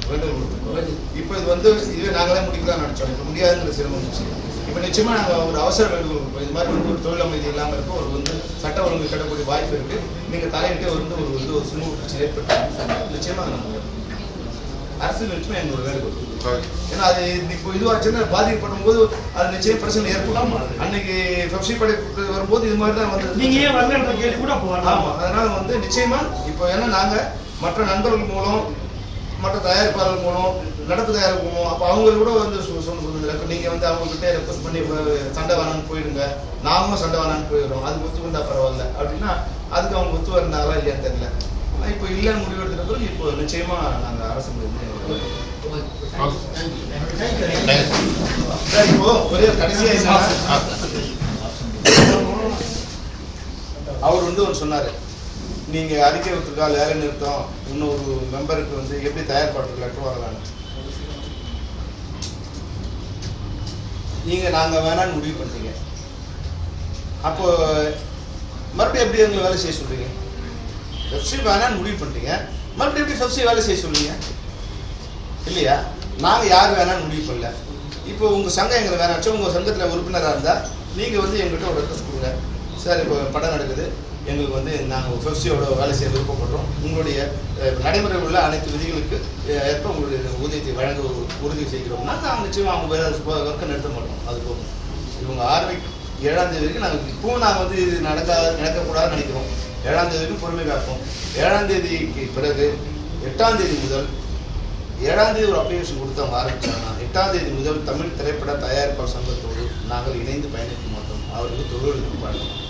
வேண்டுகோள் கொடுத்துருக்கோம். இப்போ இது வந்து இதுவே நாங்களே முடிக்கலாம்னு நினைச்சோம். இப்போ முடியாதுங்கிற சிரமம் இருந்துச்சு. இப்போ நிச்சயமா நாங்கள் ஒரு அவசர வேண்டுகோள் கொடுப்போம். இது மாதிரி வந்து ஒரு தொழில் அமைதி இல்லாமல் இருக்கும், ஒரு வந்து சட்ட ஒழுங்கு கட்டக்கூடிய வாய்ப்பு இருக்கு. நீங்க தலையிட்டு வந்து ஒரு சுமூக பிரச்சனை ஏற்பட்டு நிச்சயமா நாங்கள் அரசு நிச்சயமா எங்களோட வேண்டுகோள். ஏன்னா அது இப்போ இதுவாச்சுன்னா பாதிக்கப்படும் போது அது நிச்சயம் பிரச்சனை ஏற்படும். அன்னைக்கு பெப்சி படைப்பு வரும்போது இது மாதிரி தான் வந்து நீங்க ஏன் வரலன்ற கேள்வி கூட அப்போ வரலாம். ஆமா, அதனால வந்து நிச்சயமா இப்போ ஏன்னா நாங்க மற்ற நண்பர்கள் மூலம், மற்ற தயாரிப்பாளர்கள் மூலம், நடப்பு தயாரிப்பு மூலம், அப்போ அவங்க கூட வந்து சொன்னதில்லை. நீங்க வந்து அவங்க கிட்ட ரெக்வஸ்ட் பண்ணி சண்டை வேணான்னு போயிடுங்க, நாங்களும் சண்டை வேணான்னு போயிடுறோம், அது ஒத்து வந்தா பரவாயில்ல அப்படின்னா அதுக்கு அவங்க ஒத்து வரனால இல்லையான்னு தெரியல. இப்போ இல்லைன்னு முடிவு எடுத்துட்ட பிறகு இப்போ நிச்சயமா நாங்க அரசு இப்போ ஒரே கடைசியா அவர் வந்து ஒன்று சொன்னாரு, நீங்க அறிக்கை விட்டுருக்கா வேலை நிறுத்தம், இன்னொரு மெம்பருக்கு வந்து எப்படி தயார்படுத்துக்கு லெட்டர் வரலான்னு. நீங்க நாங்க வேணான்னு முடிவு பண்றீங்க, அப்போ மறுபடியும் எப்படி எங்களை வேலை செய்ய சொல்றீங்க? பெப்சி வேணான்னு முடிவு பண்றீங்க, மறுபடியும் எப்படி பெப்சி வேலை செய்ய சொல்றீங்க இல்லையா? நாங்க யார் வேணான்னு முடிவு பண்ணல. இப்போ உங்க சங்கம் எங்களை வேணாச்சும், உங்க சங்கத்துல உறுப்பினராக இருந்தா நீங்க வந்து எங்கள்கிட்ட ஒரு ரெக்வஸ்ட் கொடுங்க, சார் இப்போ படம் நடக்குது, எங்களுக்கு வந்து நாங்கள் பெப்சியோட வேலை செய்ய விருப்பப்படுறோம், உங்களுடைய நடைமுறை உள்ள அனைத்து விதிகளுக்கு ஏற்ப உங்களுடைய ஊதியத்தை வழங்க உறுதி செய்கிறோம்னா நாங்கள் நிச்சயமாக அவங்க வேலை ஒர்க்கை நிறுத்த மாட்டோம். அது போகும். இவங்க 7ஆம் தேதி வரைக்கும் நாங்கள் இப்போவும் நாங்கள் வந்து இது நடக்கக்கூடாதுன்னு நினைக்கிறோம். 7ஆம் தேதி வரைக்கும் பொறுமை காப்போம். 7ஆம் தேதிக்கு பிறகு 8ஆம் தேதி முதல் 7ஆம் தேதி ஒரு அப்ளிகேஷன் கொடுத்தவங்க ஆரம்பிச்சாங்கன்னா 8ஆம் தேதி முதல் தமிழ் திரைப்பட தயாரிப்பாளர் சங்கத்தோடு நாங்கள் இணைந்து பயணிக்க மாட்டோம். அவருக்கு தொழிலுக்கு பழக்கம்.